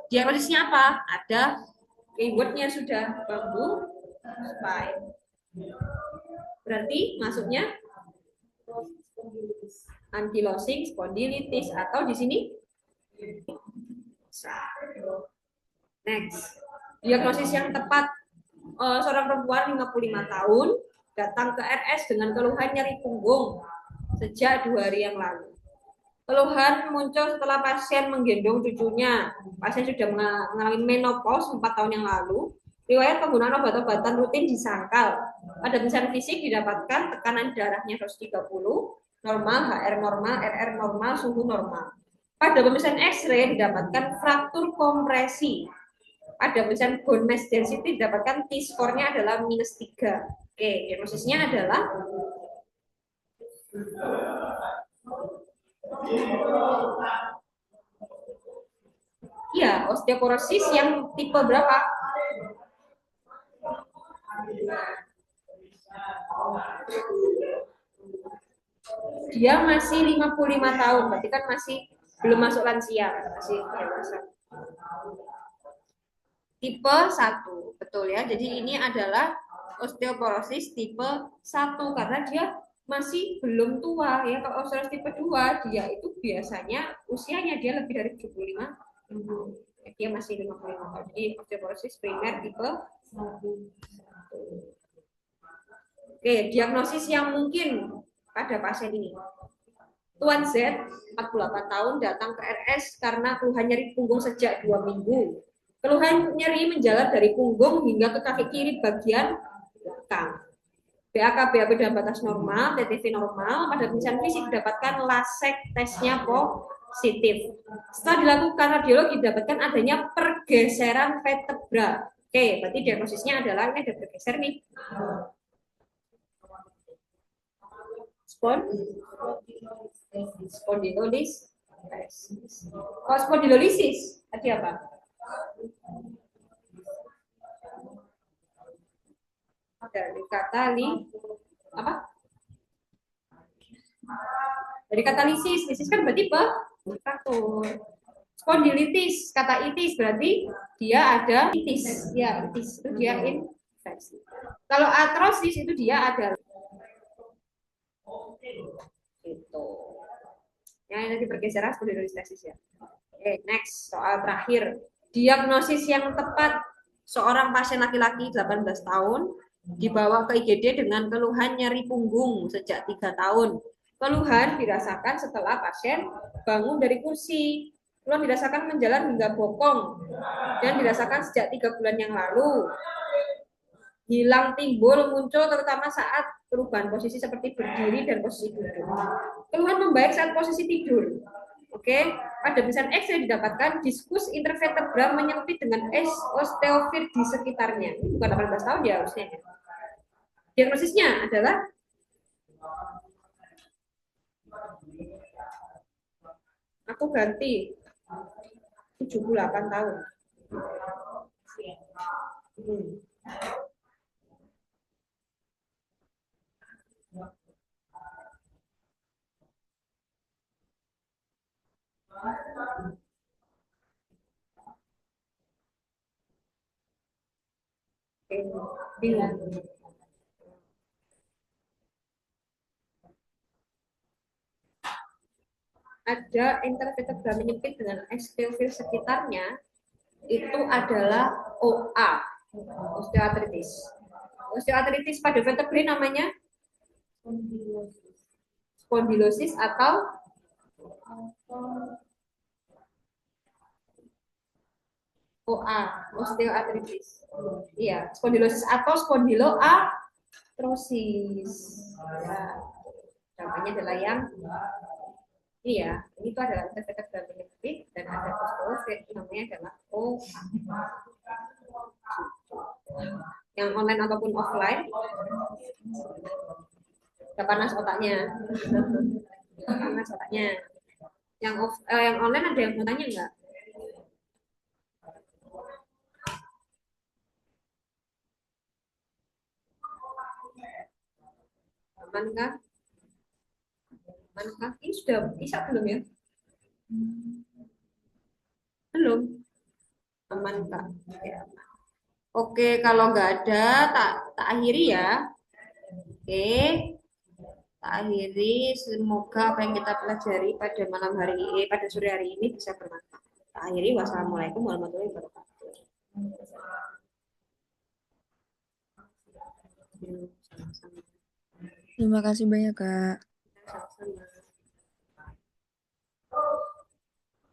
Diagnosisnya apa? Ada keywordnya sudah, bambu spike. Berarti masuknya ankylosing spondylitis atau di sini next. Diagnosis yang tepat, seorang perempuan 55 tahun datang ke RS dengan keluhan nyeri punggung sejak 2 hari yang lalu. Keluhan muncul setelah pasien menggendong cucunya. Pasien sudah mengalami menopause 4 tahun yang lalu. Riwayat penggunaan obat-obatan rutin disangkal. Pada pemeriksaan fisik didapatkan tekanan darahnya 130, normal, HR normal, RR normal, suhu normal. Pada pemeriksaan X-ray didapatkan fraktur kompresi. Pada pemeriksaan bone mass density didapatkan T-score-nya adalah minus 3. Oke, diagnosisnya adalah iya, osteoporosis yang tipe berapa? Dia masih 55 tahun, berarti kan masih belum masuk lansia, masih dewasa. Tipe 1, betul ya. Jadi ini adalah osteoporosis tipe 1 karena dia masih belum tua ya. Kalau osteoporosis tipe 2 dia itu biasanya usianya dia lebih dari 75 tahun. Dia masih 55 tahun. Jadi osteoporosis primer tipe 1. Oke, diagnosis yang mungkin pada pasien ini. Tuan Z, 48 tahun, datang ke RS karena keluhan nyeri punggung sejak 2 minggu. Keluhan nyeri menjalar dari punggung hingga ke kaki kiri bagian belakang. BAK-BAP dalam batas normal, TTV normal. Pada pemeriksaan fisik didapatkan lasek tesnya positif. Setelah dilakukan radiologi didapatkan adanya pergeseran vertebra. Oke, berarti diagnosisnya adalah ini ada bergeser nih. Spondylosis. Kalau spondylolisis tadi apa? Dari kata apa? Dari kata lisis kan berarti fraktur. Spondilitis, kata itis berarti dia ada itis, ya itis itu dia infeksi. Kalau artrosis itu dia ada itu. Ya, nanti pergeseran spondylolistesis ya. Oke, next soal terakhir. Diagnosis yang tepat seorang pasien laki-laki 18 tahun dibawa ke IGD dengan keluhan nyeri punggung sejak 3 tahun. Keluhan dirasakan setelah pasien bangun dari kursi. Keluhan dirasakan menjalar hingga bokong dan dirasakan sejak 3 bulan yang lalu. Hilang timbul muncul terutama saat perubahan posisi seperti berdiri dan posisi duduk. Keluhan membaik saat posisi tidur. Oke, pada tulisan X-ray didapatkan diskus intervertebral menyempit dengan osteofit di sekitarnya. Ini bukan 18 tahun ya harusnya. Diagnosisnya adalah aku ganti 78 tahun. Bingung. Ada intervertebral menyempit dengan osteofil sekitarnya, itu adalah OA, osteoartritis. Osteoartritis pada vertebrae namanya spondylosis atau OA, osteoartritis. Iya, spondylosis atau spondyloartrosis. Ya, namanya adalah yang iya, ini tuh adalah vertebral menyempit dan ada osteofit, namanya adalah OA. Yang online ataupun offline, udah panas otaknya. Panas otaknya. Yang online ada yang mau tanya nggak? Aman kah? Aman kah? Ini sudah bisa belum ya? Belum. Aman kak. Ya. Oke, kalau nggak ada, tak akhiri ya. Oke, tak akhiri. Semoga apa yang kita pelajari pada malam hari ini, pada sore hari ini bisa bermanfaat. Tak akhiri. Wassalamualaikum warahmatullahi wabarakatuh. Terima kasih banyak, Kak.